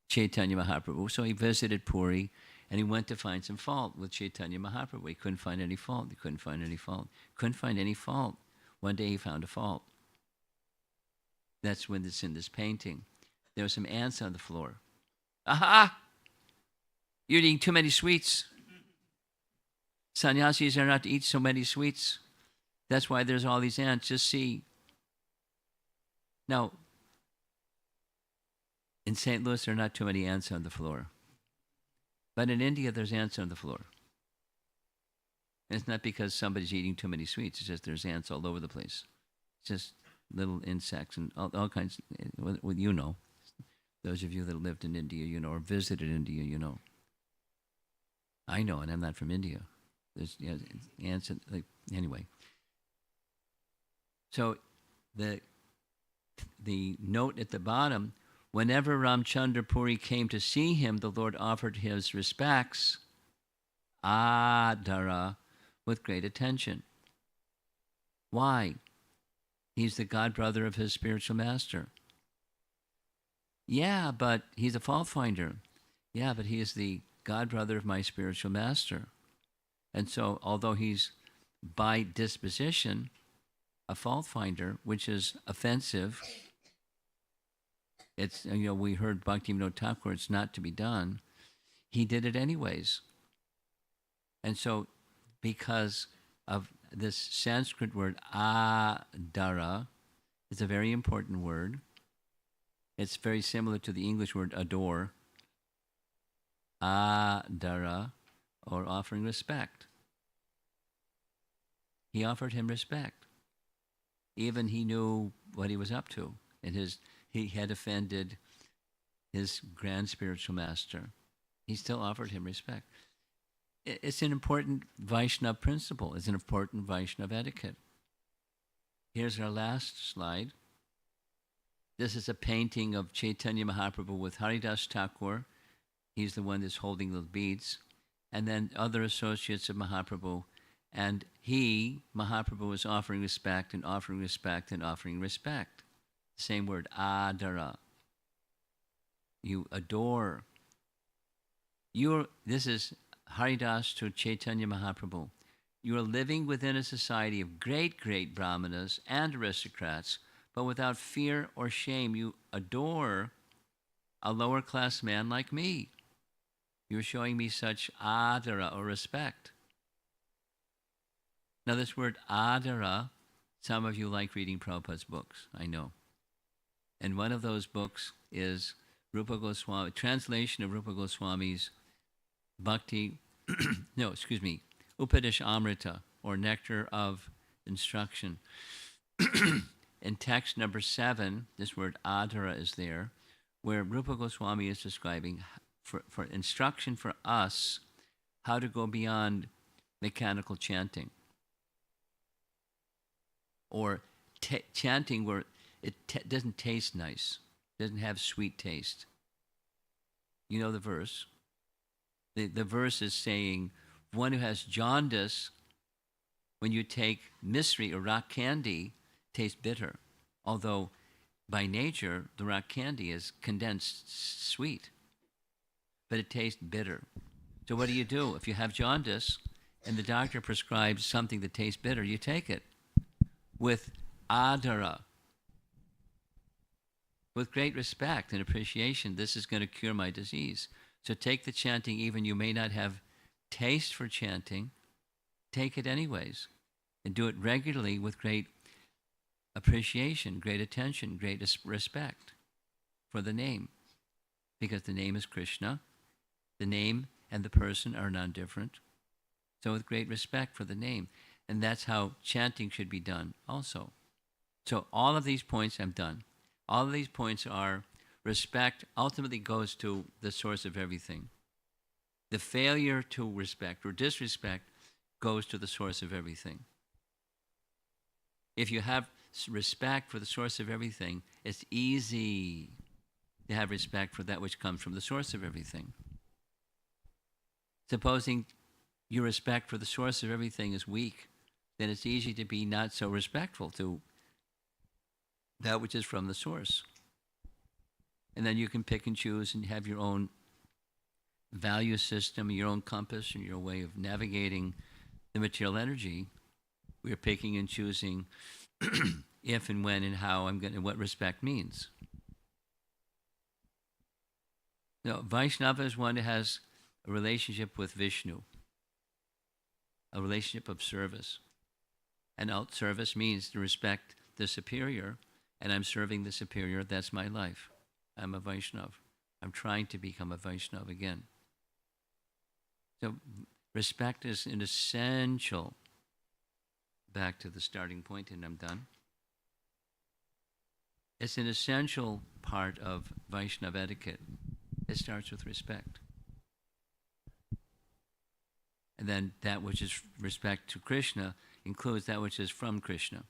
Chaitanya Mahaprabhu, so he visited Puri, and he went to find some fault with Chaitanya Mahaprabhu. He couldn't find any fault. Couldn't find any fault. One day he found a fault. That's when it's in this painting. There were some ants on the floor. Aha! You're eating too many sweets. Sannyasis are not to eat so many sweets. That's why there's all these ants. Just see. Now, In St. Louis, there are not too many ants on the floor. But in India, there's ants on the floor. And it's not because somebody's eating too many sweets. It's just there's ants all over the place. It's just little insects and all kinds. Well, you know, those of you that lived in India, you know, or visited India, you know. I know, and I'm not from India. There's ants, and, anyway. So the note at the bottom, whenever Ramchandra Puri came to see him, the Lord offered his respects, adara, with great attention. Why? He's the god brother of his spiritual master. Yeah, but he's a fault finder. Yeah, but he is the god brother of my spiritual master. And so, although he's by disposition a fault finder, which is offensive, it's, we heard Bhaktivinoda Thakur, it's not to be done. He did it anyways. And so, because of this Sanskrit word adara, it's a very important word. It's very similar to the English word adore. Adara, or offering respect. He offered him respect. Even he knew what he was up to. And he had offended his grand spiritual master. He still offered him respect. It's an important Vaishnava principle. It's an important Vaishnava etiquette. Here's our last slide. This is a painting of Chaitanya Mahaprabhu with Haridas Thakur. He's the one that's holding the beads. And then other associates of Mahaprabhu. And Mahaprabhu, is offering respect and offering respect and offering respect. Same word, adara. You adore. This is Haridas to Chaitanya Mahaprabhu. You are living within a society of great, great brahmanas and aristocrats, but without fear or shame, you adore a lower class man like me. You're showing me such adara, or respect. Now, this word adara, some of you like reading Prabhupada's books, I know. And one of those books is translation of Rupa Goswami's Upadesh Amrita, or Nectar of Instruction. In text number 7, this word adara is there, where Rupa Goswami is describing for instruction for us how to go beyond mechanical chanting. Or chanting where it doesn't taste nice, doesn't have sweet taste. You know the verse. The verse is saying, one who has jaundice, when you take misri or rock candy, tastes bitter. Although by nature, the rock candy is condensed sweet. But it tastes bitter. So what do? If you have jaundice and the doctor prescribes something that tastes bitter, you take it with adara, with great respect and appreciation. This is going to cure my disease. So take the chanting, even you may not have taste for chanting, take it anyways. And do it regularly with great appreciation, great attention, great respect for the name. Because the name is Krishna. The name and the person are non-different. So with great respect for the name. And that's how chanting should be done also. So all of these points, I'm done. All of these points are respect ultimately goes to the source of everything. The failure to respect or disrespect goes to the source of everything. If you have respect for the source of everything, it's easy to have respect for that which comes from the source of everything. Supposing your respect for the source of everything is weak, then it's easy to be not so respectful to that which is from the source. And then you can pick and choose and have your own value system, your own compass, and your way of navigating the material energy. We're picking and choosing if and when and how and what respect means. Now, Vaishnava is one who has a relationship with Vishnu, a relationship of service. And service means to respect the superior, and I'm serving the superior, that's my life. I'm a Vaishnav. I'm trying to become a Vaishnav again. So respect is an essential, back to the starting point, and I'm done. It's an essential part of Vaishnava etiquette. It starts with respect. And then that which is respect to Krishna includes that which is from Krishna.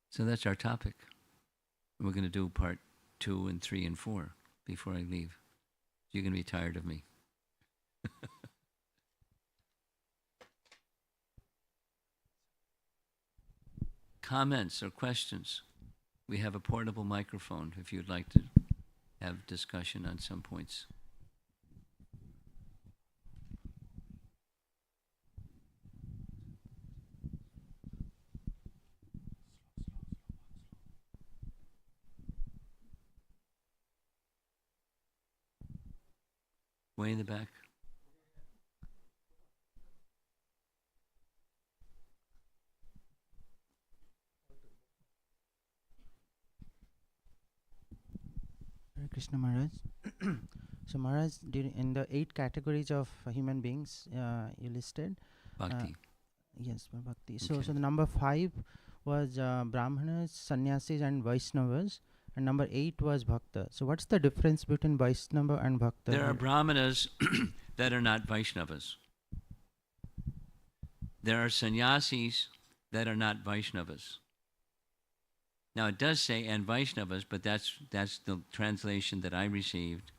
So that's our topic. We're going to do part 2 and 3 and 4 before I leave. You're going to be tired of me. Comments or questions? We have a portable microphone if you'd like to have discussion on some points. Way in the back. Hare Krishna Maharaj. So Maharaj, in the 8 categories of human beings you listed, Bhakti. yes, bhakti. Okay. So the number 5 was Brahmanas, Sannyasis, and Vaishnavas, and number 8 was Bhakta. So what's the difference between Vaishnava and Bhakta? There are Brahmanas that are not Vaishnavas. There are sannyasis that are not Vaishnavas. Now it does say and Vaishnavas, but that's the translation that I received.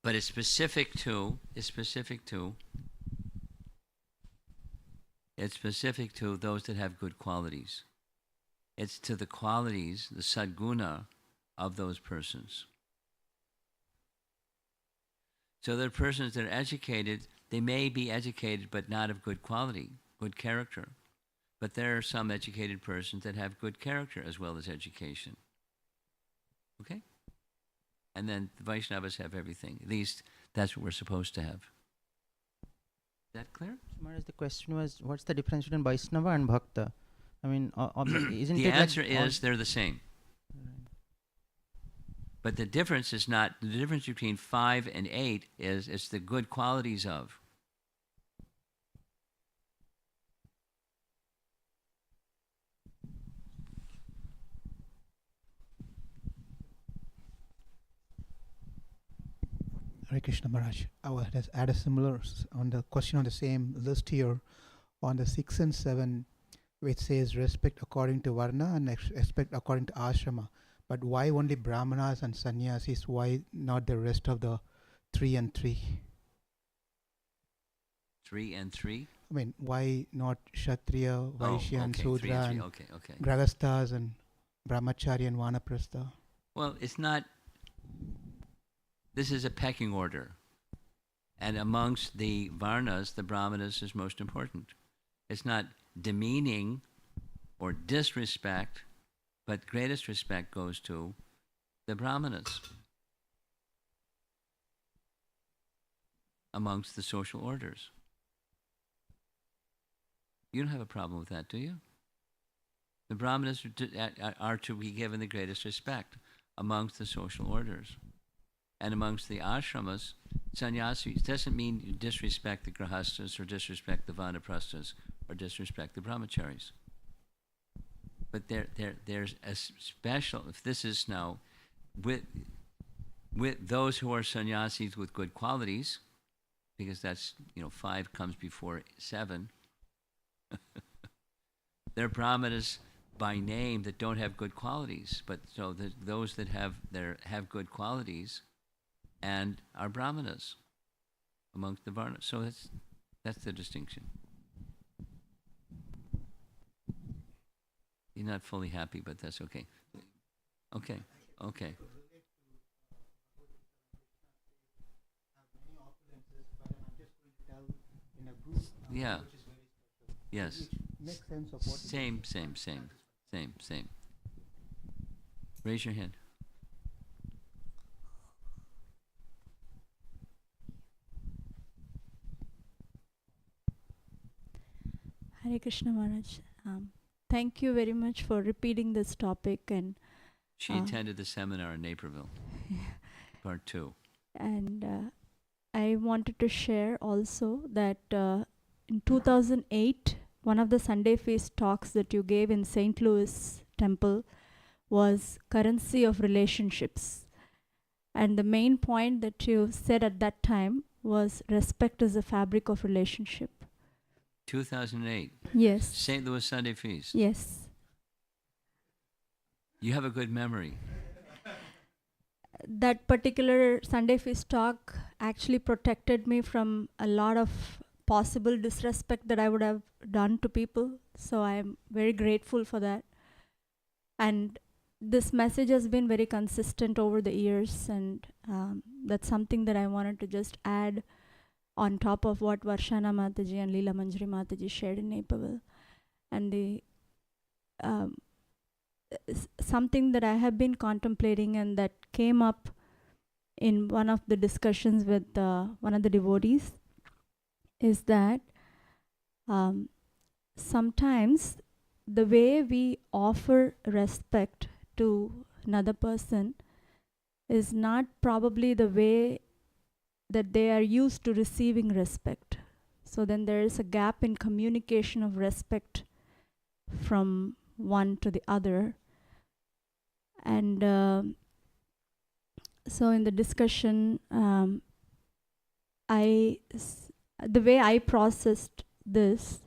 But it's specific to those that have good qualities. It's to the qualities, the sadguna of those persons. So there are persons that are educated. They may be educated, but not of good quality, good character. But there are some educated persons that have good character as well as education. Okay? And then the Vaishnavas have everything. At least that's what we're supposed to have. Is that clear? Maharaj, the question was, what's the difference between Vaishnava and Bhakta? I mean, isn't the it answer like is they're the same. But the difference is not, the difference between 5 and 8 is it's the good qualities of. Hare Krishna Maharaj. I will add a similar on the question on the same list here on the 6 and 7, which says respect according to Varna and respect according to Ashrama. But why only Brahmanas and Sannyasis? Why not the rest of the 3 and 3? 3 and 3? I mean, why not Kshatriya, Vaishya, and Sudra, and Grahasthas, and Brahmachari and Vanaprastha? Well, it's not. This is a pecking order. And amongst the Varnas, the Brahmanas is most important. It's not demeaning or disrespect, but greatest respect goes to the Brahmanas amongst the social orders. You don't have a problem with that, do you? The Brahmanas are to be given the greatest respect amongst the social orders. And amongst the ashramas, sannyasis doesn't mean you disrespect the grahasthas or disrespect the vanaprasthas or disrespect the brahmacharis. But there's a special, if this is now, with those who are sannyasis with good qualities, because that's, 5 comes before 7, they're brahmanas by name that don't have good qualities, but so those that have good qualities and are brahmanas amongst the varnas. So that's the distinction. You're not fully happy, but that's okay. Okay. Yeah. Yes. Makes sense of what Same. Raise your hand. Hare Krishna Maharaj. Thank you very much for repeating this topic, and She attended the seminar in Naperville, part 2. and I wanted to share also that in 2008, one of the Sunday feast talks that you gave in St. Louis Temple was currency of relationships. And the main point that you said at that time was respect is the fabric of relationship. 2008. Yes. St. Louis Sunday Feast. Yes. You have a good memory. That particular Sunday feast talk actually protected me from a lot of possible disrespect that I would have done to people. So I am very grateful for that. And this message has been very consistent over the years, and that's something that I wanted to just add on top of what Varshana Mataji and Leela Manjari Mataji shared in Naperville. And the something that I have been contemplating and that came up in one of the discussions with one of the devotees is that sometimes the way we offer respect to another person is not probably the way that they are used to receiving respect. So then there is a gap in communication of respect from one to the other. And so in the discussion, the way I processed this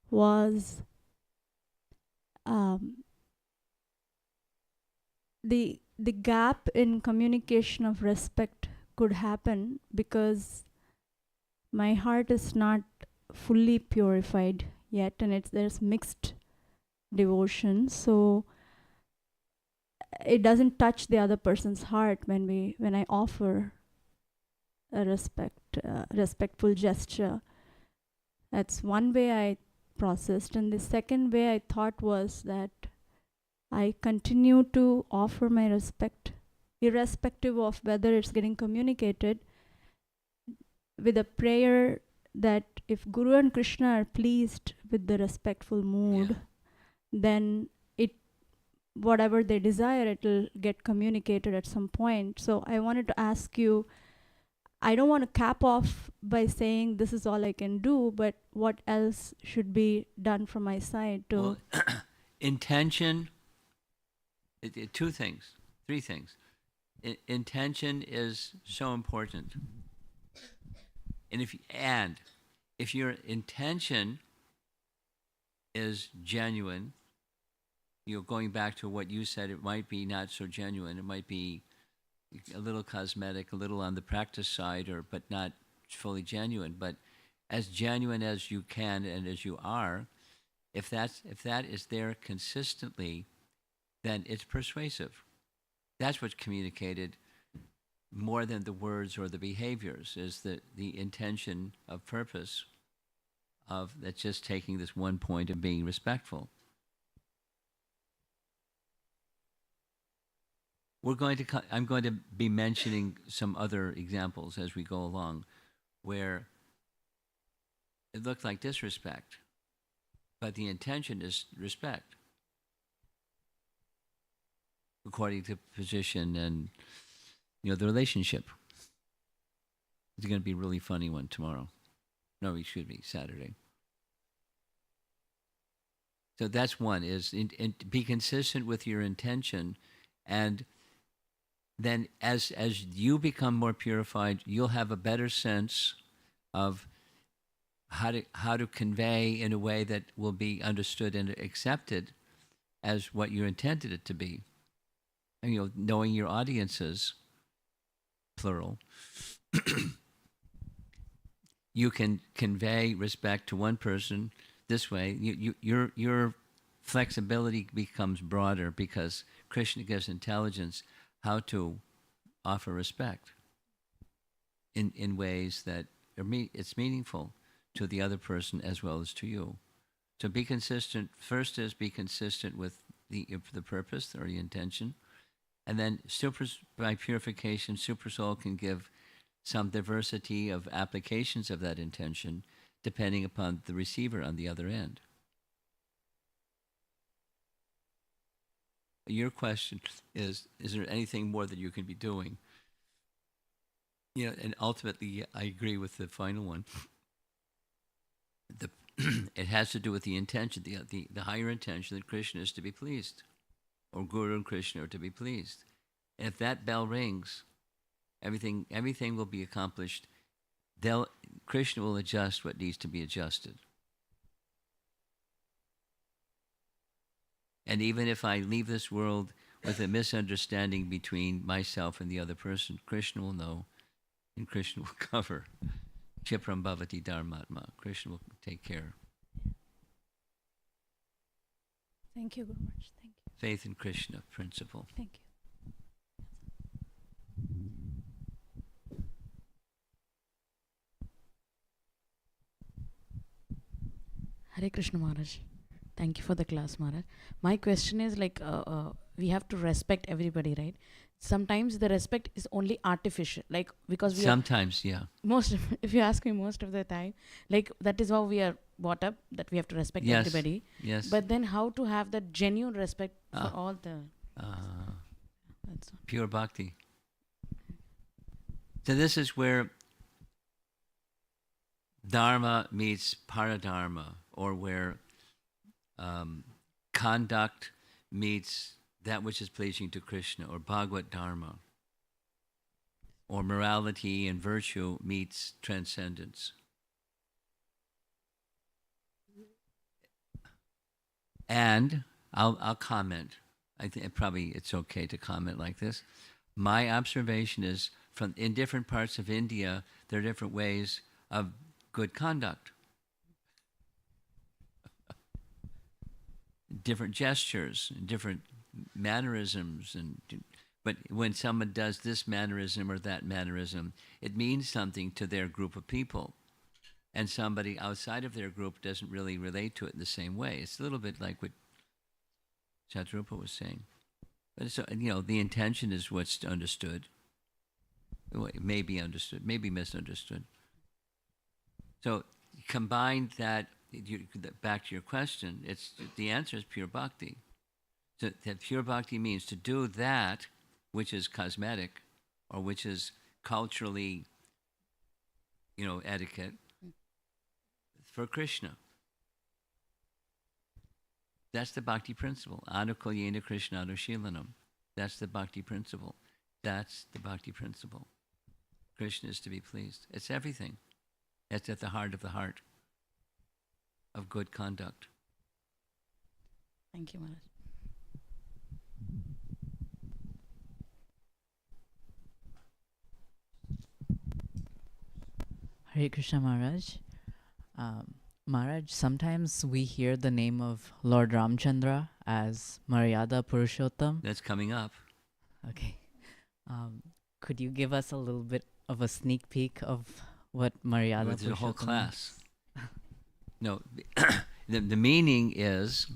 was the gap in communication of respect could happen because my heart is not fully purified yet, and there's mixed devotion. So it doesn't touch the other person's heart when I offer a respectful gesture. That's one way I processed. And the second way I thought was that I continue to offer my respect irrespective of whether it's getting communicated, with a prayer that if Guru and Krishna are pleased with the respectful mood, then whatever they desire, it will get communicated at some point. So I wanted to ask you, I don't want to cap off by saying this is all I can do, but what else should be done from my side to... Well, intention, two things, three things. Intention is so important. And if your intention is genuine, going back to what you said, it might be not so genuine. It might be a little cosmetic, a little on the practice side, but not fully genuine. But as genuine as you can and as you are, if that is there consistently, then it's persuasive. That's what's communicated more than the words or the behaviors, is the intention of purpose of that's just taking this one point of being respectful. I'm going to be mentioning some other examples as we go along where it looked like disrespect, but the intention is respect according to position and the relationship. It's going to be a really funny one tomorrow. No, excuse me, Saturday. So that's one, is be consistent with your intention, and then as you become more purified, you'll have a better sense of how to convey in a way that will be understood and accepted as what you intended it to be. And, knowing your audiences, plural, you can convey respect to one person this way. Your flexibility becomes broader because Krishna gives intelligence how to offer respect in ways that it's meaningful to the other person as well as to you. So be consistent. First is be consistent with the purpose or the intention. And then by purification, Super Soul can give some diversity of applications of that intention depending upon the receiver on the other end. Your question is there anything more that you can be doing? And ultimately, I agree with the final one. It has to do with the intention, the higher intention that Krishna is to be pleased, or Guru and Krishna are to be pleased. And if that bell rings, everything will be accomplished. Krishna will adjust what needs to be adjusted. And even if I leave this world with a misunderstanding between myself and the other person, Krishna will know, and Krishna will cover. Chipram bhavati dharmatma. Krishna will take care. Thank you, Guru Maharaj. Thank you. Faith in Krishna principle. Thank you. Hare Krishna Maharaj. Thank you for the class, Maharaj. My question is like, we have to respect everybody, right? Sometimes the respect is only artificial, like because we Sometimes, yeah. if you ask me, most of the time, like that is how we are brought up, that we have to respect Yes. everybody. Yes. But then how to have that genuine respect for all the... That's all. Pure bhakti. So this is where dharma meets paradharma, or where conduct meets that which is pleasing to Krishna, or Bhagavad Dharma, or morality and virtue meets transcendence. And I'll comment. I think probably it's okay to comment like this. My observation is, in different parts of India, there are different ways of good conduct. Different gestures, different mannerisms, but when someone does this mannerism or that mannerism, it means something to their group of people, and somebody outside of their group doesn't really relate to it in the same way. It's a little bit like what Chatrupa was saying, but it's, the intention is what's understood. It may be understood, may be misunderstood. So combine that. Back to your question, the answer is pure bhakti. So that pure bhakti means to do that which is cosmetic, or which is culturally, etiquette for Krishna. That's the bhakti principle. Anukulyena Krishna Anushilanam. That's the bhakti principle. That's the bhakti principle. Krishna is to be pleased. It's everything. It's at the heart of the heart of good conduct. Thank you, Maharaj. Hare Krishna Maharaj. Maharaj, sometimes we hear the name of Lord Ramchandra as Maryada Purushottam. That's coming up. Okay. Could you give us a little bit of a sneak peek of what Maryada There's a whole Purushottam class. No, the meaning is,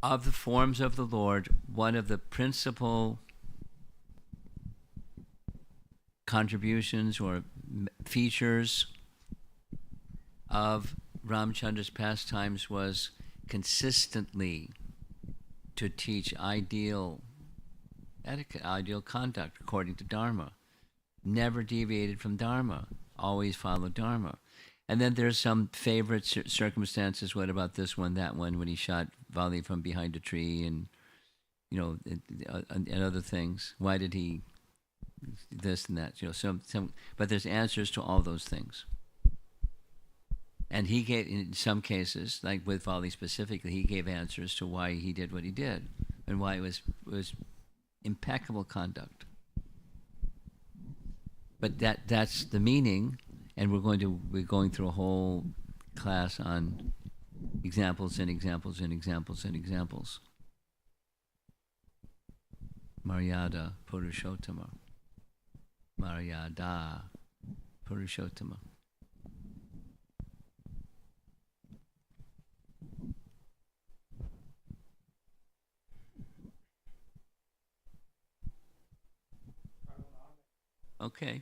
of the forms of the Lord, one of the principal contributions or features of Ramchandra's pastimes was consistently to teach ideal etiquette, ideal conduct according to Dharma. Never deviated from Dharma, always followed Dharma. And then there's some favorite circumstances. What about this one, that one, when he shot Vali from behind a tree, and and other things? Why did he this and that? But there's answers to all those things. And he gave, in some cases, like with Vali specifically, he gave answers to why he did what he did, and why it was impeccable conduct. But that's the meaning. And we're going through a whole class on examples and examples and examples and examples. Maryada Purushottama. Maryada Purushottama. Okay.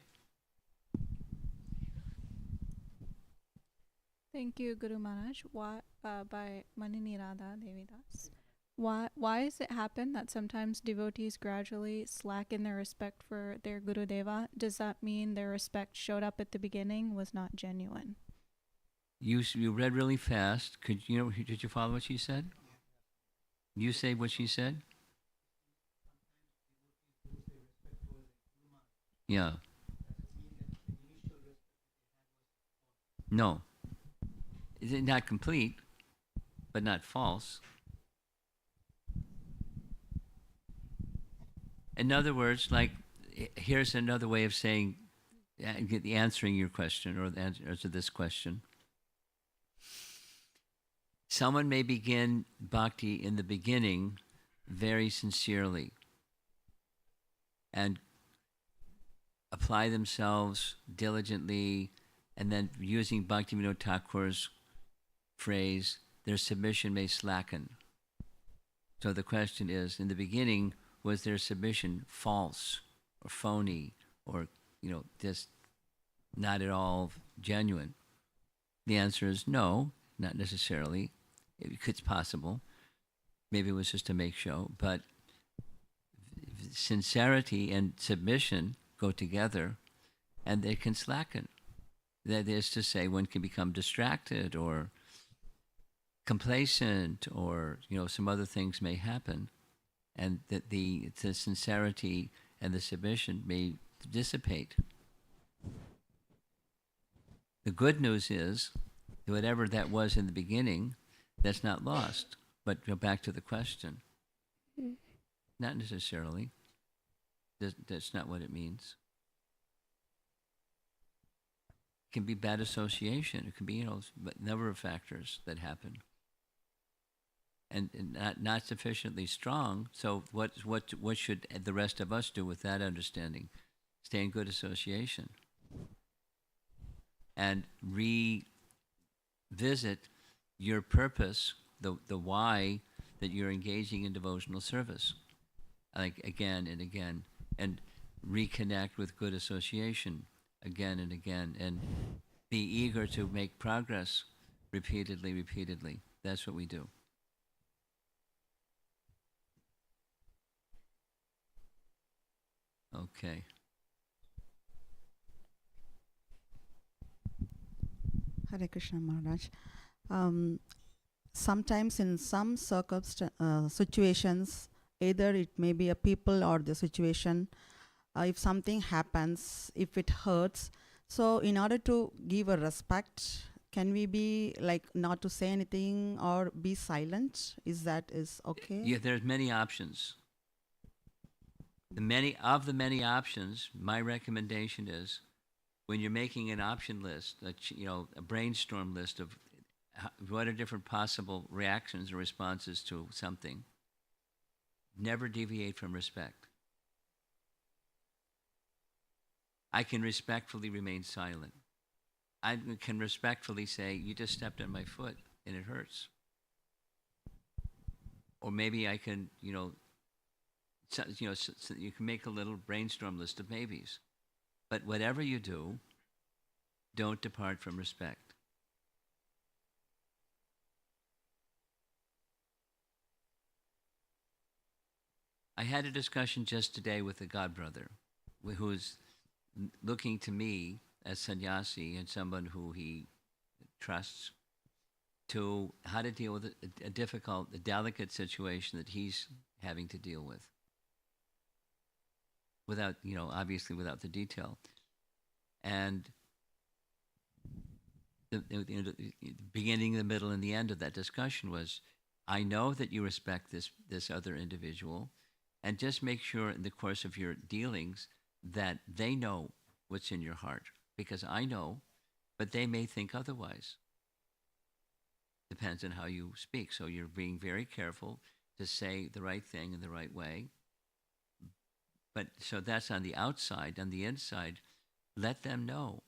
Thank you, Guru Maharaj. Why, by Manini Radha Devidas. Why does it happen that sometimes devotees gradually slacken their respect for their Guru Deva? Does that mean their respect showed up at the beginning was not genuine? You read really fast. Did you follow what she said? You say what she said? Yeah. No. Is it not complete, but not false? In other words, like, here's another way of saying, answering your question or the answer to this question. Someone may begin bhakti in the beginning very sincerely and apply themselves diligently, and then using Bhaktivinoda Thakur's phrase, their submission may slacken. So the question is, in the beginning, was their submission false or phony or, just not at all genuine? The answer is no, not necessarily. It's possible. Maybe it was just a make show, but sincerity and submission go together, and they can slacken. That is to say, one can become distracted or complacent, or some other things may happen, and that the sincerity and the submission may dissipate. The good news is, whatever that was in the beginning, that's not lost. But go back to the question. Not necessarily. That's not what it means. It can be bad association. It can be, a number of factors that happen. And not sufficiently strong. So what should the rest of us do with that understanding? Stay in good association. And revisit your purpose, the why that you're engaging in devotional service, like again and again, and reconnect with good association again and again, and be eager to make progress repeatedly. That's what we do. Okay. Hare Krishna Maharaj. Sometimes in some situations, either it may be a people or the situation, if something happens, if it hurts, so in order to give a respect, can we be like not to say anything or be silent? Is okay? Yeah, there's many options. The many options, my recommendation is, when you're making an option list, a brainstorm list of what are different possible reactions or responses to something, never deviate from respect. I can respectfully remain silent. I can respectfully say, you just stepped on my foot and it hurts. Or maybe I can, so you can make a little brainstorm list of maybes. But whatever you do, don't depart from respect. I had a discussion just today with a godbrother who's looking to me as sannyasi and someone who he trusts to how to deal with a delicate situation that he's having to deal with. Without, obviously without the detail. And the beginning, the middle, and the end of that discussion was, I know that you respect this other individual, and just make sure in the course of your dealings that they know what's in your heart. Because I know, but they may think otherwise. Depends on how you speak. So you're being very careful to say the right thing in the right way. But so that's on the outside. On the inside, let them know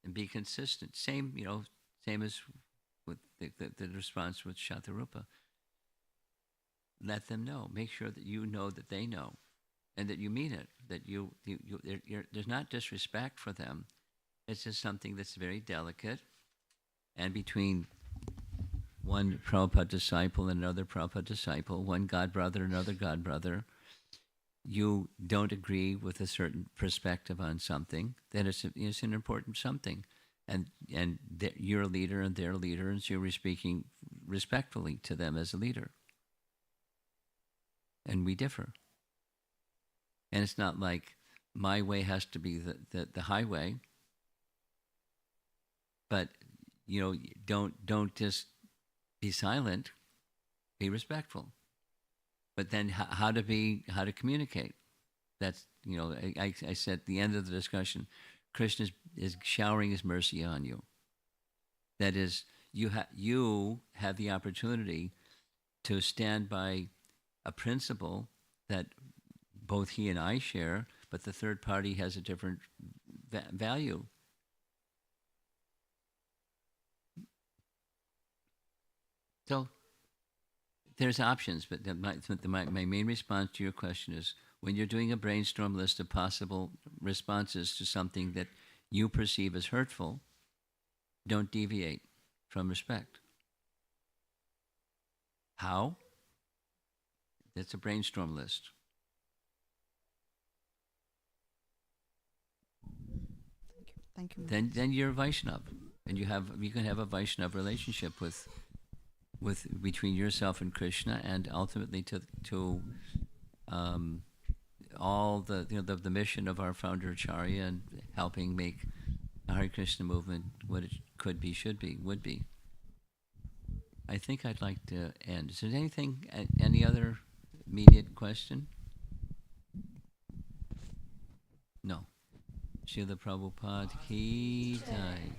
and be consistent. Same as with the response with Shatarupa. Let them know. Make sure that you know that they know, and that you mean it. That there's not disrespect for them. It's just something that's very delicate, and between one Prabhupada disciple and another Prabhupada disciple, one God brother, another God brother, you don't agree with a certain perspective on something, then it's an important something. And you're a leader and they're a leader, and so you're speaking respectfully to them as a leader. And we differ. And it's not like my way has to be the highway, but don't just be silent, be respectful. But then how to communicate. That's, I said at the end of the discussion, Krishna is showering his mercy on you. That is, you have the opportunity to stand by a principle that both he and I share, but the third party has a different value. So there's options, but my main response to your question is, when you're doing a brainstorm list of possible responses to something that you perceive as hurtful, don't deviate from respect. How? That's a brainstorm list. Thank you. Then you're a Vaishnava, and you can have a Vaishnava relationship with between yourself and Krishna, and ultimately to all the mission of our founder Acharya, and helping make the Hare Krishna movement what it could be, should be, would be. I think I'd like to end. Is there any other immediate question? No. Srila Prabhupada ki jai.